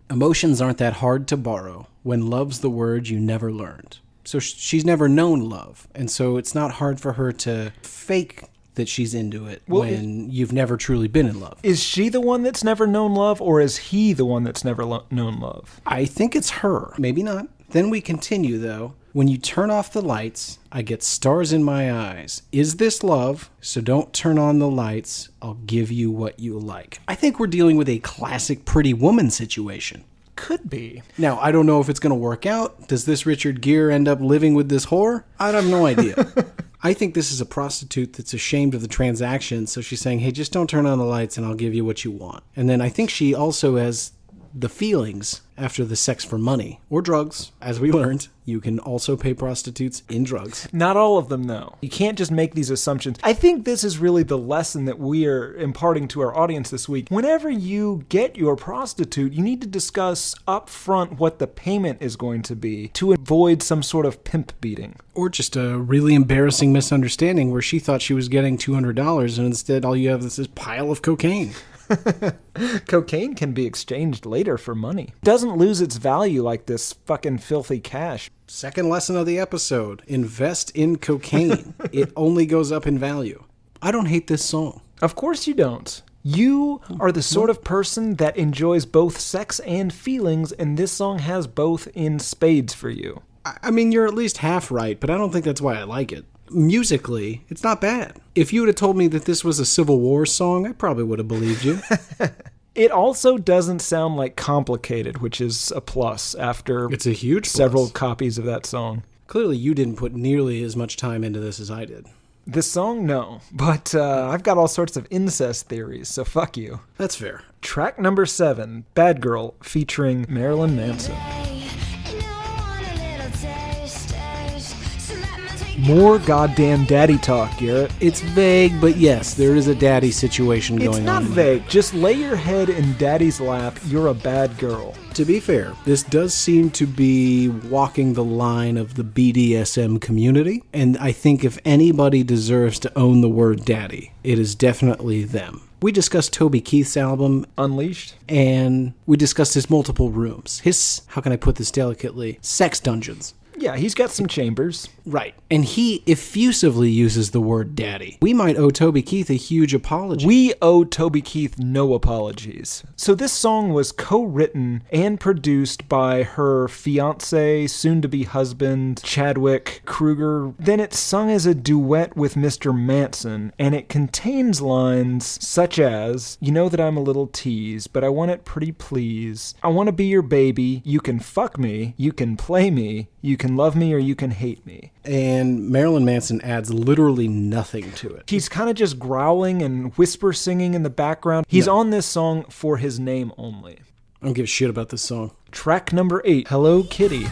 Emotions aren't that hard to borrow when love's the word you never learned. So she's never known love, and so it's not hard for her to fake that she's into it when you've never truly been in love. Is she the one that's never known love, or is he the one that's never known love? I think it's her. Maybe not. Then we continue, though. When you turn off the lights, I get stars in my eyes. Is this love? So don't turn on the lights. I'll give you what you like. I think we're dealing with a classic Pretty Woman situation. Could be. Now, I don't know if it's going to work out. Does this Richard Gere end up living with this whore? I have no idea. I think this is a prostitute that's ashamed of the transaction, so she's saying, hey, just don't turn on the lights and I'll give you what you want. And then I think she also has the feelings after the sex for money or drugs. As we learned, you can also pay prostitutes in drugs. Not all of them, though. You can't just make these assumptions. I think this is really the lesson that we are imparting to our audience this week. Whenever you get your prostitute, you need to discuss up front what the payment is going to be to avoid some sort of pimp beating. Or just a really embarrassing misunderstanding where she thought she was getting $200 and instead all you have is this pile of cocaine. Cocaine can be exchanged later for money. It doesn't lose its value like this fucking filthy cash. Second lesson of the episode, invest in cocaine. It only goes up in value. I don't hate this song. Of course you don't. You are the sort of person that enjoys both sex and feelings, and this song has both in spades for you. I mean, you're at least half right, but I don't think that's why I like it. Musically, it's not bad. If you would have told me that this was a Civil War song, I probably would have believed you. It also doesn't sound like complicated, which is a plus after it's a huge several plus. Copies of that song. Clearly, you didn't put nearly as much time into this as I did. This song, no. But I've got all sorts of incest theories, so fuck you. That's fair. Track number 7, Bad Girl, featuring Marilyn Manson. More goddamn daddy talk, Garrett. It's vague, but yes, there is a daddy situation going on. It's not vague. Just lay your head in daddy's lap. You're a bad girl. To be fair, this does seem to be walking the line of the BDSM community, and I think if anybody deserves to own the word daddy, it is definitely them. We discussed Toby Keith's album, Unleashed, and we discussed his multiple rooms. His, how can I put this delicately, sex dungeons. Yeah, he's got some chambers. Right. And he effusively uses the word daddy. We might owe Toby Keith a huge apology. We owe Toby Keith no apologies. So this song was co-written and produced by her fiancé, soon-to-be husband, Chadwick Kruger. Then it's sung as a duet with Mr. Manson, and it contains lines such as, you know that I'm a little tease, but I want it pretty please. I want to be your baby. You can fuck me. You can play me. You can love me or you can hate me. And Marilyn Manson adds literally nothing to it. He's kind of just growling and whisper singing in the background. He's on this song for his name only. I don't give a shit about this song. Track number 8, Hello Kitty.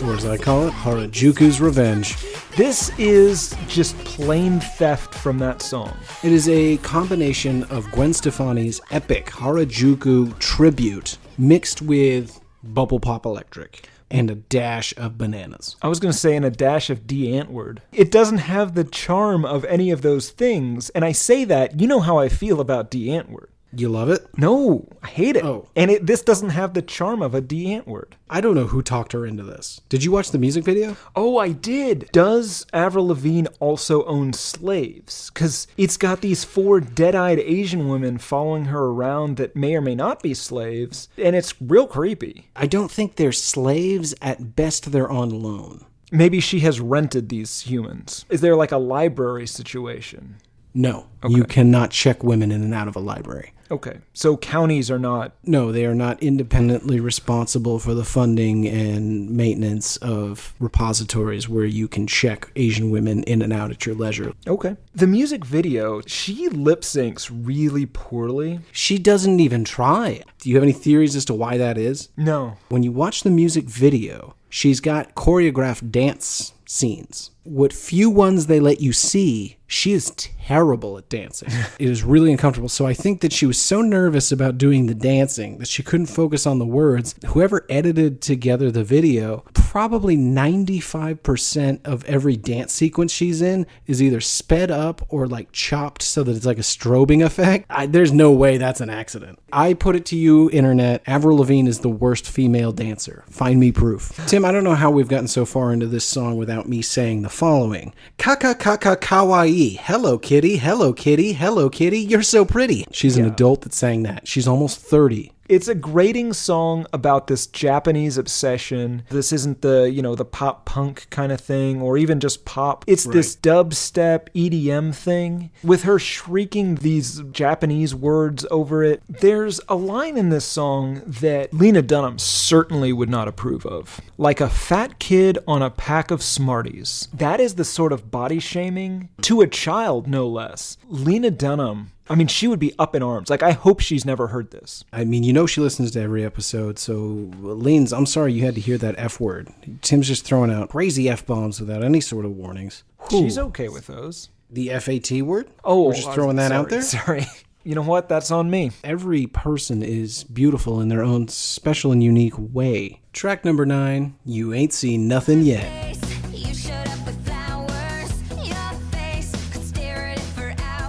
Or as I call it, Harajuku's Revenge. This is just plain theft from that song. It is a combination of Gwen Stefani's epic Harajuku tribute mixed with Bubble Pop Electric and a dash of bananas. I was going to say, and a dash of D. Antwoord. It doesn't have the charm of any of those things, and I say that, you know how I feel about D. Antwoord. You love it? No, I hate it. Oh. And this doesn't have the charm of a D-Ant word. I don't know who talked her into this. Did you watch the music video? Oh, I did. Does Avril Lavigne also own slaves? Because it's got these 4 dead-eyed Asian women following her around that may or may not be slaves, and it's real creepy. I don't think they're slaves. At best, they're on loan. Maybe she has rented these humans. Is there like a library situation? No, Okay. you cannot check women in and out of a library. Okay, so counties are not... No, they are not independently responsible for the funding and maintenance of repositories where you can check Asian women in and out at your leisure. Okay. The music video, she lip syncs really poorly. She doesn't even try. Do you have any theories as to why that is? No. When you watch the music video, she's got choreographed dance scenes. What few ones they let you see, she is terrible at dancing. It is really uncomfortable. So I think that she was so nervous about doing the dancing that she couldn't focus on the words. Whoever edited together the video, probably 95% of every dance sequence she's in is either sped up or like chopped so that it's like a strobing effect. There's no way that's an accident. I put it to you, internet, Avril Lavigne is the worst female dancer. Find me proof. Tim, I don't know how we've gotten so far into this song without me saying the following. Kaka kaka kawaii. Hello kitty, hello kitty, hello kitty, you're so pretty. She's an adult that sang that. She's almost 30. It's a grating song about this Japanese obsession. This isn't the pop punk kind of thing or even just pop. It's this dubstep EDM thing with her shrieking these Japanese words over it. There's a line in this song that Lena Dunham certainly would not approve of. Like a fat kid on a pack of Smarties. That is the sort of body shaming to a child, no less. Lena Dunham, I mean, she would be up in arms. Like, I hope she's never heard this. I mean, you know she listens to every episode, so Leans, I'm sorry you had to hear that F word. Tim's just throwing out crazy F-bombs without any sort of warnings. She's okay with those. The FAT word? Oh, we're just throwing that out there? Sorry. You know what? That's on me. Every person is beautiful in their own special and unique way. Track number 9, You Ain't Seen Nothing Yet.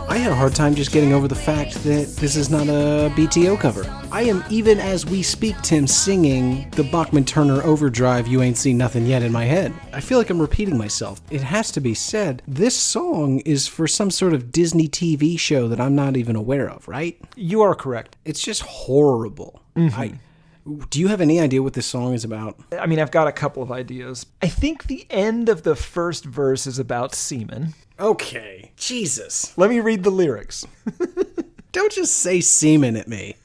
I had a hard time just getting over the fact that this is not a BTO cover. I am, even as we speak, Tim, singing the Bachman-Turner Overdrive You Ain't Seen Nothing Yet in my head. I feel like I'm repeating myself. It has to be said, this song is for some sort of Disney TV show that I'm not even aware of, right? You are correct. It's just horrible. Do you have any idea what this song is about? I mean, I've got a couple of ideas. I think the end of the first verse is about semen. Okay. Jesus. Let me read the lyrics. Don't just say semen at me.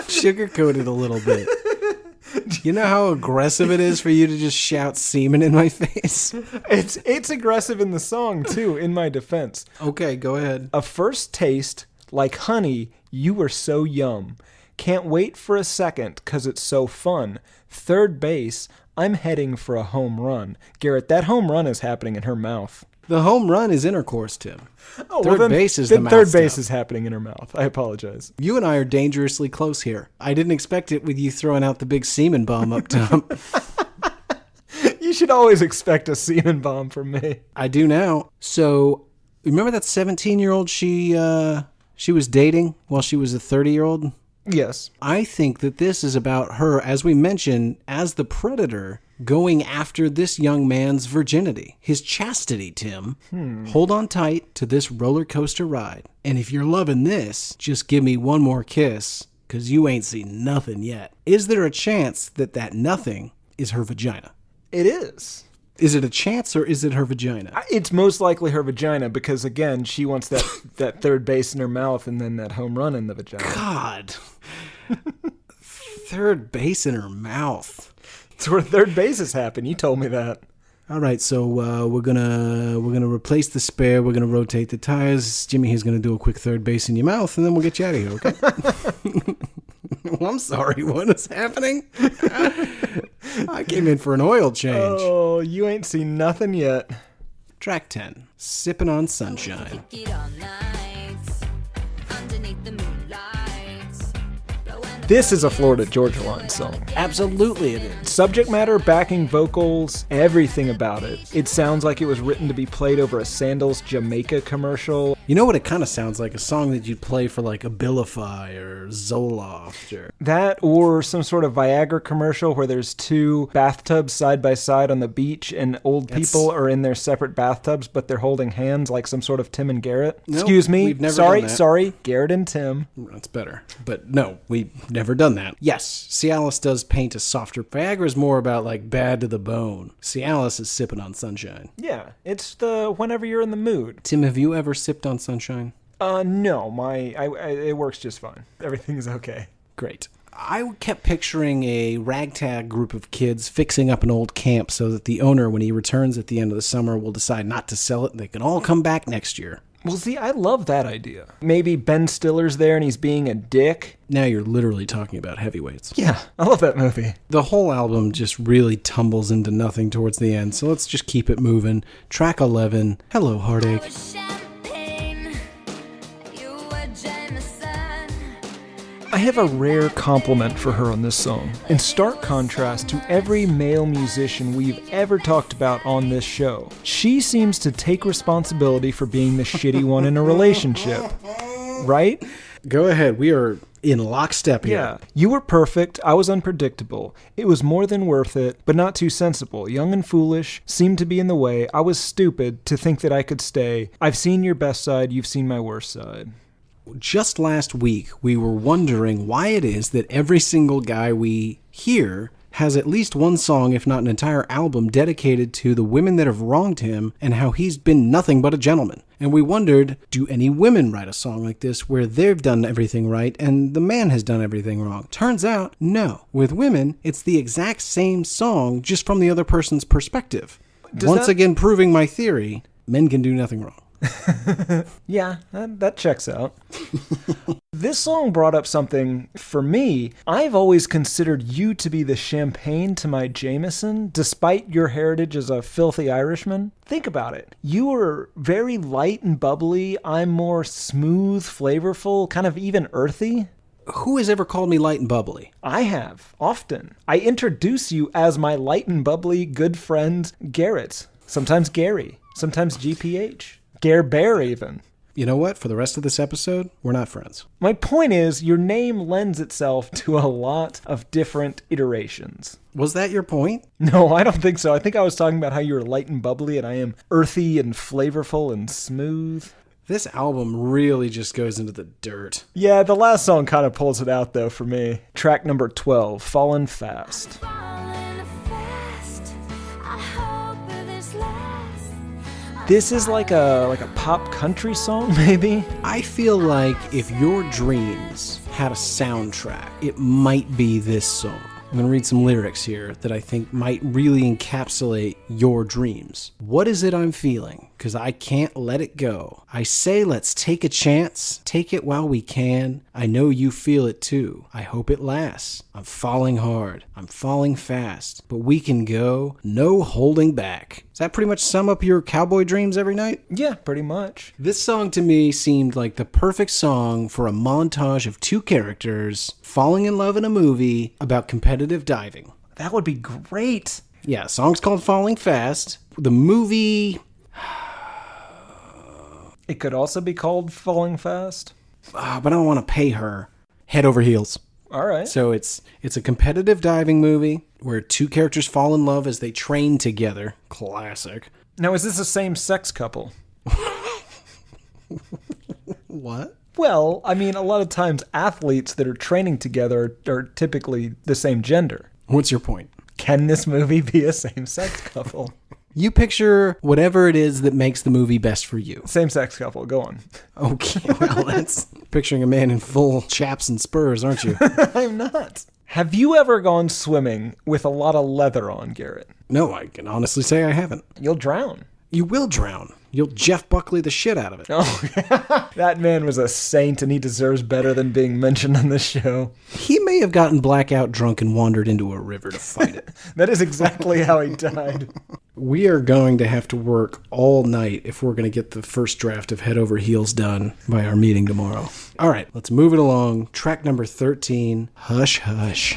Sugarcoat it a little bit. You know how aggressive it is for you to just shout semen in my face? It's aggressive in the song, too, in my defense. Okay, go ahead. A first taste, like honey, you were so yum. Can't wait for a second, 'cause it's so fun. Third base, I'm heading for a home run. Garrett, that home run is happening in her mouth. The home run is intercourse, Tim. Oh, third base is the mouth third base stuff. is happening in her mouth. I apologize. You and I are dangerously close here. I didn't expect it with you throwing out the big semen bomb up top. You should always expect a semen bomb from me. I do now. So, remember that 17-year-old she was dating while she was a 30-year-old? Yes. I think that this is about her, as we mentioned, as the predator, going after this young man's virginity, his chastity, Tim. Hold on tight to this roller coaster ride. And if you're loving this, just give me one more kiss, 'cause you ain't seen nothing yet. Is there a chance that that nothing is her vagina? It is. Is it a chance or is it her vagina? It's most likely her vagina because, again, she wants that third base in her mouth and then that home run in the vagina. God. Third base in her mouth. It's where third bases happen. You told me that. All right, so we're gonna replace the spare. We're gonna rotate the tires. Jimmy here's gonna do a quick third base in your mouth, and then we'll get you out of here. Okay? Well, I'm sorry. What is happening? I came in for an oil change. Oh, you ain't seen nothing yet. Track 10, Sippin' on Sunshine. This is a Florida Georgia Line song. Absolutely it is. Subject matter, backing vocals, everything about it. It sounds like it was written to be played over a Sandals Jamaica commercial. You know what it kind of sounds like? A song that you'd play for like Abilify or Zoloft or... That or some sort of Viagra commercial where there's two bathtubs side by side on the beach and old people are in their separate bathtubs, but they're holding hands like some sort of Tim and Garrett. Nope, Excuse me. we've never done that. Sorry. Garrett and Tim. That's better. But no, we've never done that. Yes, Cialis does paint a softer... Viagra's more about like bad to the bone. Cialis is sipping on sunshine. Yeah, it's the whenever you're in the mood. Tim, have you ever sipped on sunshine? No, it works just fine. Everything's okay. Great. I kept picturing a ragtag group of kids fixing up an old camp so that the owner, when he returns at the end of the summer, will decide not to sell it and they can all come back next year. Well, see, I love that idea. Maybe Ben Stiller's there and he's being a dick. Now you're literally talking about heavyweights. Yeah, I love that movie. The whole album just really tumbles into nothing towards the end, so let's just keep it moving. Track 11, Hello Heartache. I have a rare compliment for her on this song. In stark contrast to every male musician we've ever talked about on this show, she seems to take responsibility for being the shitty one in a relationship. Right? Go ahead, we are in lockstep here. Yeah. You were perfect, I was unpredictable. It was more than worth it, but not too sensible. Young and foolish, seemed to be in the way. I was stupid to think that I could stay. I've seen your best side, you've seen my worst side. Just last week, we were wondering why it is that every single guy we hear has at least one song, if not an entire album, dedicated to the women that have wronged him and how he's been nothing but a gentleman. And we wondered, do any women write a song like this where they've done everything right and the man has done everything wrong? Turns out, no. With women, it's the exact same song, just from the other person's perspective. Once again, proving my theory, men can do nothing wrong. Yeah, that checks out. This song brought up something for me. I've always considered you to be the champagne to my Jameson, despite your heritage as a filthy Irishman. Think about it. You are very light and bubbly. I'm more smooth, flavorful, kind of even earthy. Who has ever called me light and bubbly? I have, often. I introduce you as my light and bubbly good friend, Garrett. Sometimes Gary. Sometimes GPH. Gare Bear, even. You know what? For the rest of this episode, we're not friends. My point is, your name lends itself to a lot of different iterations. Was that your point? No, I don't think so. I think I was talking about how you're light and bubbly, and I am earthy and flavorful and smooth. This album really just goes into the dirt. Yeah, the last song kind of pulls it out, though, for me. Track number 12, Fallin' Fast. This is like a pop country song, maybe? I feel like if your dreams had a soundtrack, it might be this song. I'm going to read some lyrics here that I think might really encapsulate your dreams. What is it I'm feeling? Because I can't let it go. I say let's take a chance. Take it while we can. I know you feel it too. I hope it lasts. I'm falling hard. I'm falling fast. But we can go. No holding back. Does that pretty much sum up your cowboy dreams every night? Yeah, pretty much. This song to me seemed like the perfect song for a montage of two characters falling in love in a movie about competitive diving. That would be great. Yeah, the song's called Falling Fast. The movie... It could also be called Falling Fast. But I don't want to pay her head over heels. All right. So it's a competitive diving movie where two characters fall in love as they train together. Classic. Now, is this a same-sex couple? What? Well, I mean, a lot of times athletes that are training together are typically the same gender. What's your point? Can this movie be a same-sex couple? You picture whatever it is that makes the movie best for you. Same-sex couple, go on. Okay, well, that's picturing a man in full chaps and spurs, aren't you? I'm not. Have you ever gone swimming with a lot of leather on, Garrett? No, I can honestly say I haven't. You'll drown. You will drown. You'll Jeff Buckley the shit out of it. Oh, that man was a saint and he deserves better than being mentioned on this show. He may have gotten blackout drunk and wandered into a river to fight it. That is exactly how he died. We are going to have to work all night if we're going to get the first draft of Head Over Heels done by our meeting tomorrow. All right, let's move it along. Track number 13, Hush Hush.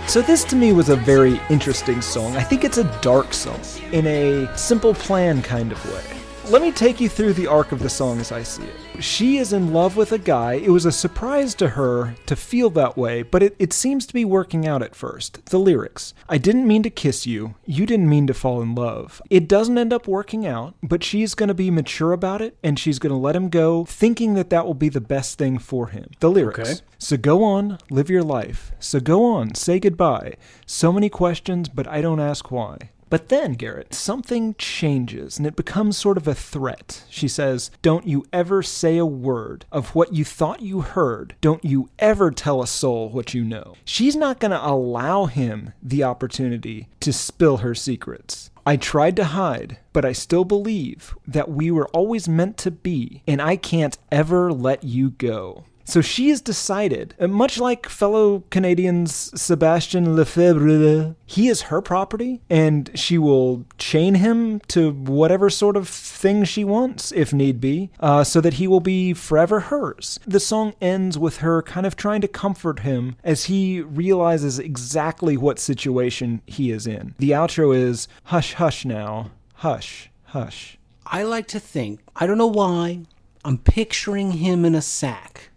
So this to me was a very interesting song. I think it's a dark song in a Simple Plan kind of way. Let me take you through the arc of the song as I see it. She is in love with a guy. It was a surprise to her to feel that way, but it seems to be working out at first. The lyrics. I didn't mean to kiss you. You didn't mean to fall in love. It doesn't end up working out, but she's going to be mature about it, and she's going to let him go, thinking that that will be the best thing for him. The lyrics. Okay. So go on, live your life. So go on, say goodbye. So many questions, but I don't ask why. But then, Garrett, something changes, and it becomes sort of a threat. She says, don't you ever say a word of what you thought you heard. Don't you ever tell a soul what you know. She's not going to allow him the opportunity to spill her secrets. I tried to hide, but I still believe that we were always meant to be, and I can't ever let you go. So she has decided, much like fellow Canadians Sebastien Lefebvre, he is her property, and she will chain him to whatever sort of thing she wants, if need be, so that he will be forever hers. The song ends with her kind of trying to comfort him as he realizes exactly what situation he is in. The outro is, hush, hush now, hush, hush. I like to think, I don't know why, I'm picturing him in a sack.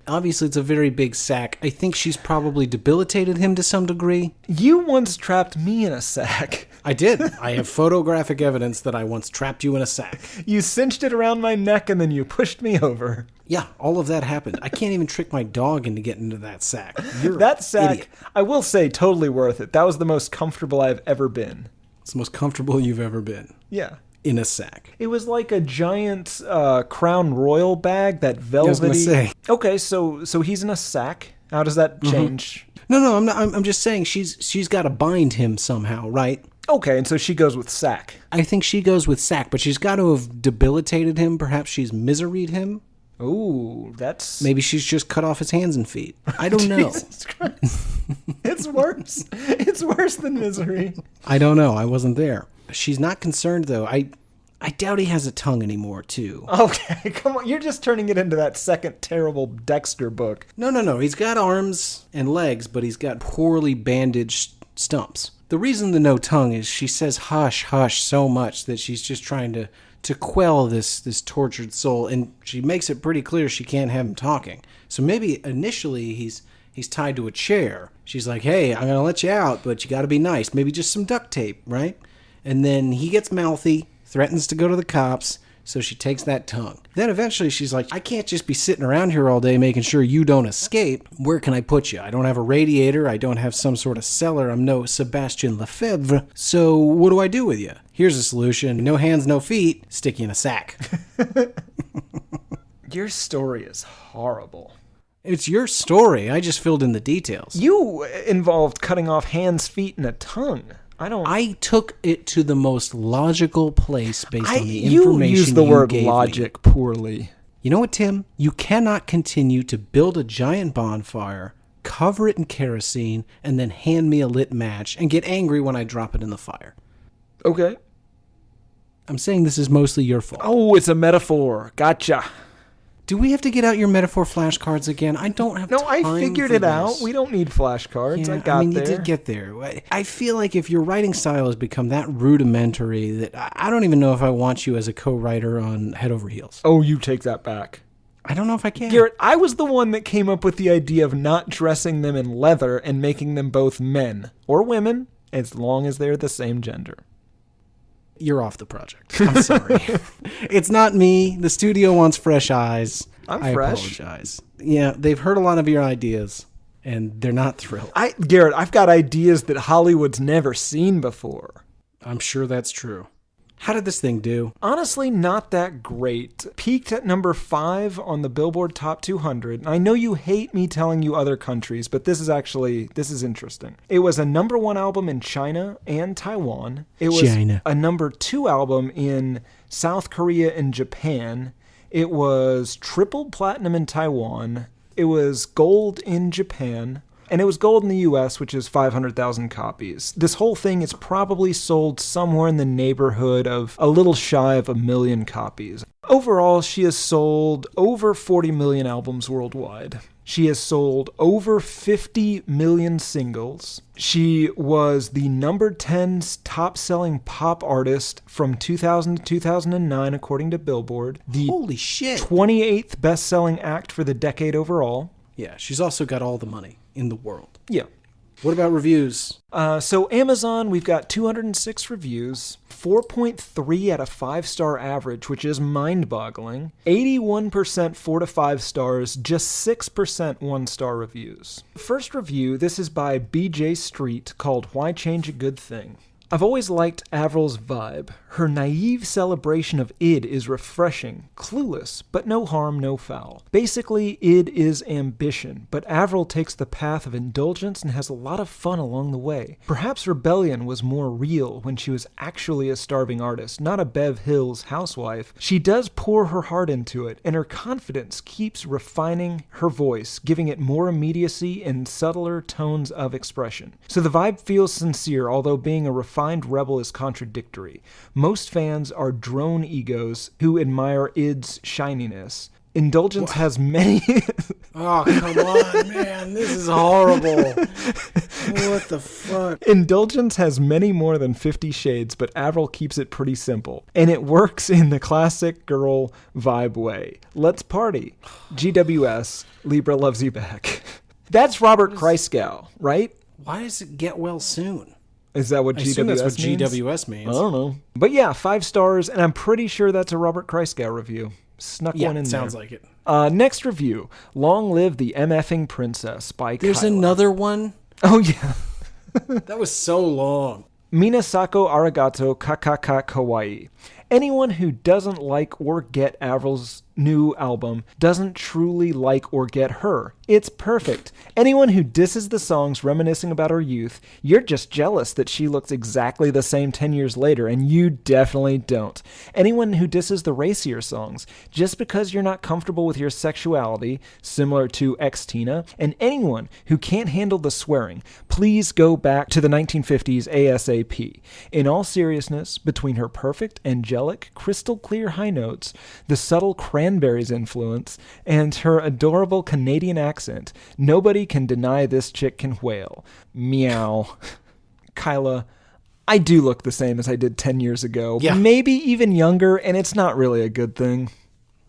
Obviously, it's a very big sack. I think she's probably debilitated him to some degree. You once trapped me in a sack. I did. I have photographic evidence that I once trapped you in a sack. You cinched it around my neck and then you pushed me over. Yeah, all of that happened. I can't even trick my dog into getting into that sack. You're that sack, idiot. I will say, totally worth it. That was the most comfortable I've ever been. It's the most comfortable you've ever been. Yeah. In a sack. It was like a giant Crown Royal bag, that velvety. I was gonna say. Okay, so he's in a sack. How does that change? No, I'm not. I'm just saying she's got to bind him somehow, right? Okay, and so she goes with sack. I think she goes with sack, but she's got to have debilitated him. Perhaps she's miseried him. Ooh, that's... Maybe she's just cut off his hands and feet. I don't know. Jesus Christ. It's worse. It's worse than misery. I don't know. I wasn't there. She's not concerned, though. I doubt he has a tongue anymore, too. Okay, come on. You're just turning it into that second terrible Dexter book. No. He's got arms and legs, but he's got poorly bandaged stumps. The reason the no tongue is she says hush, hush so much that she's just trying to quell this tortured soul, and she makes it pretty clear she can't have him talking. So maybe initially he's tied to a chair. She's like, hey, I'm going to let you out, but you got to be nice. Maybe just some duct tape, right? And then he gets mouthy, threatens to go to the cops, so she takes that tongue. Then eventually she's like, I can't just be sitting around here all day making sure you don't escape. Where can I put you? I don't have a radiator. I don't have some sort of cellar. I'm no Sebastien Lefebvre. So what do I do with you? Here's a solution. No hands, no feet. Stick you in a sack. Your story is horrible. It's your story. I just filled in the details. You involved cutting off hands, feet, and a tongue. I took it to the most logical place based on the information you used the word gave logic me. Poorly. You know what, Tim? You cannot continue to build a giant bonfire, cover it in kerosene, and then hand me a lit match and get angry when I drop it in the fire. Okay. I'm saying this is mostly your fault. Oh, it's a metaphor. Gotcha. Do we have to get out your metaphor flashcards again? I don't have time. No, I figured it out. We don't need flashcards. Yeah, I got there. You did get there. I feel like if your writing style has become that rudimentary that I don't even know if I want you as a co-writer on Head Over Heels. Oh, you take that back. I don't know if I can. Garrett, I was the one that came up with the idea of not dressing them in leather and making them both men or women, as long as they're the same gender. You're off the project. I'm sorry. It's not me. The studio wants fresh eyes. I fresh. Apologize. Yeah, they've heard a lot of your ideas, and they're not thrilled. Garrett, I've got ideas that Hollywood's never seen before. I'm sure that's true. How did this thing do? Honestly, not that great. Peaked at number 5 on the Billboard Top 200. I know you hate me telling you other countries, but this is interesting. It was a number 1 album in China and Taiwan. It was a number 2 album in South Korea and Japan. It was triple platinum in Taiwan. It was gold in Japan. And it was gold in the US, which is 500,000 copies. This whole thing is probably sold somewhere in the neighborhood of a little shy of 1 million copies. Overall, she has sold over 40 million albums worldwide. She has sold over 50 million singles. She was the number 10 top-selling pop artist from 2000 to 2009, according to Billboard. The Holy shit. 28th best-selling act for the decade overall. Yeah, she's also got all the money in the world. Yeah. What about reviews? So Amazon, we've got 206 reviews, 4.3 at a 5-star average, which is mind-boggling. 81% 4 to 5 stars, just 6% 1-star reviews. First review, this is by BJ Street, called Why Change a Good Thing? I've always liked Avril's vibe. Her naive celebration of id is refreshing, clueless, but no harm, no foul. Basically, id is ambition, but Avril takes the path of indulgence and has a lot of fun along the way. Perhaps rebellion was more real when she was actually a starving artist, not a Bev Hills housewife. She does pour her heart into it, and her confidence keeps refining her voice, giving it more immediacy and subtler tones of expression. So the vibe feels sincere, although being a refined rebel is contradictory. Most fans are drone egos who admire id's shininess. Indulgence has many... Oh, come on, man. This is horrible. What the fuck? Indulgence has many more than 50 shades, but Avril keeps it pretty simple. And it works in the classic girl vibe way. Let's party. GWS, Libra loves you back. That's Robert Christgau, right? Why does it get well soon? Is that what I GWS assume that's what means? GWS means. I don't know. But yeah, 5 stars, and I'm pretty sure that's a Robert Christgau review. Snuck one in sounds there. like it. Next review, Long Live the MFing Princess by There's Kyla. another one? Oh, yeah. That was so long. Minasako arigato kakaka kawaii. Anyone who doesn't like or get Avril's new album doesn't truly like or get her. It's perfect. Anyone who disses the songs reminiscing about her youth, you're just jealous that she looks exactly the same 10 years later, and you definitely don't. Anyone who disses the racier songs, just because you're not comfortable with your sexuality, similar to ex-Tina, and anyone who can't handle the swearing, please go back to the 1950s ASAP. In all seriousness, between her perfect, angelic, crystal clear high notes, the subtle Cranberries influence, and her adorable Canadian accent, nobody can deny this chick can wail. Meow. Kyla, I do look the same as I did 10 years ago. Yeah. Maybe even younger, and it's not really a good thing.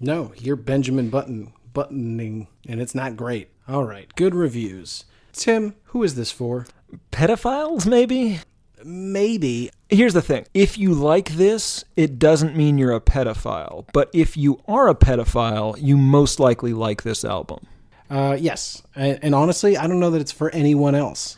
No, you're Benjamin buttoning, and it's not great. All right, good reviews. Tim, who is this for? Pedophiles, maybe? Maybe. Here's the thing. If you like this, it doesn't mean you're a pedophile. But if you are a pedophile, you most likely like this album. Yes. And honestly, I don't know that it's for anyone else.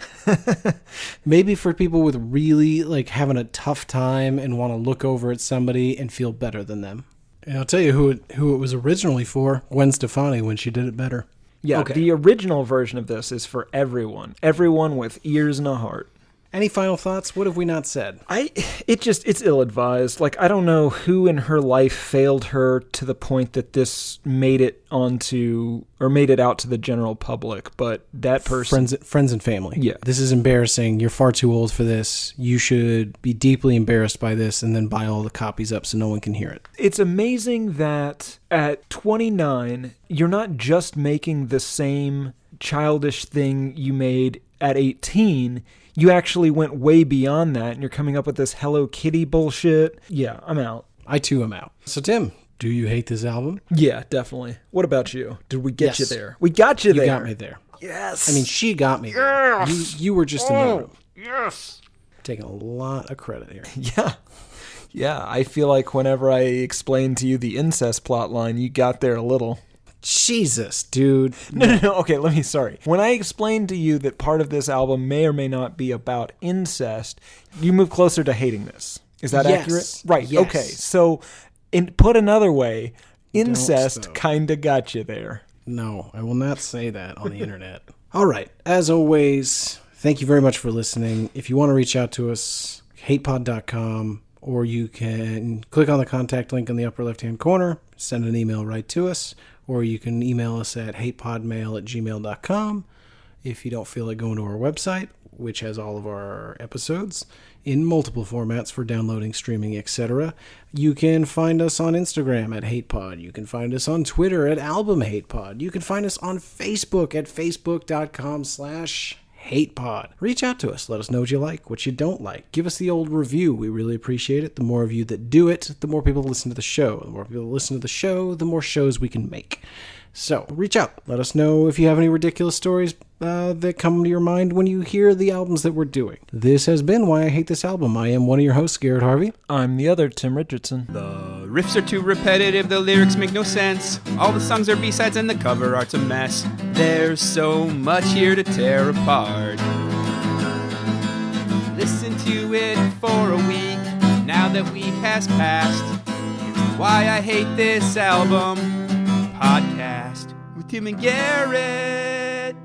Maybe for people with really like having a tough time and want to look over at somebody and feel better than them. And I'll tell you who it was originally for. Gwen Stefani when she did it better. Yeah, okay. The original version of this is for everyone. Everyone with ears and a heart. Any final thoughts? What have we not said? It's ill-advised. Like, I don't know who in her life failed her to the point that this made it out to the general public, but that person... Friends and family. Yeah. This is embarrassing. You're far too old for this. You should be deeply embarrassed by this and then buy all the copies up so no one can hear it. It's amazing that at 29, you're not just making the same childish thing you made at 18. You actually went way beyond that, and you're coming up with this Hello Kitty bullshit. Yeah, I'm out. I too am out. So Tim, do you hate this album? Yeah, definitely. What about you? Did we get Yes. you there? We got you there. You got me there. Yes. I mean, she got me there. You were just in the room. Yes. Taking a lot of credit here. Yeah. Yeah, I feel like whenever I explained to you the incest plot line, you got there a little. Jesus, dude. No. Okay, sorry. When I explained to you that part of this album may or may not be about incest, you move closer to hating this. Is that accurate? Right. Yes. Okay. So, put another way, incest kind of got you there. No, I will not say that on the internet. All right. As always, thank you very much for listening. If you want to reach out to us, hatepod.com, or you can click on the contact link in the upper left-hand corner, send an email right to us, or you can email us at hatePodMail@gmail.com. If you don't feel like going to our website, which has all of our episodes in multiple formats for downloading, streaming, etc., you can find us on Instagram at hatePod. You can find us on Twitter at albumhatepod. You can find us on Facebook at facebook.com/hatepod. Reach out to us. Let us know what you like, what you don't like. Give us the old review. We really appreciate it. The more of you that do it, the more people listen to the show. The more people listen to the show, the more shows we can make. So reach out. Let us know if you have any ridiculous stories that come to your mind when you hear the albums that we're doing. This has been Why I Hate This Album. I am one of your hosts, Garrett Harvey. I'm the other, Tim Richardson. The riffs are too repetitive, the lyrics make no sense. All the songs are B-sides and the cover art's a mess. There's so much here to tear apart. Listen to it for a week, now that week has passed. It's Why I Hate This Album podcast with Tim and Garrett.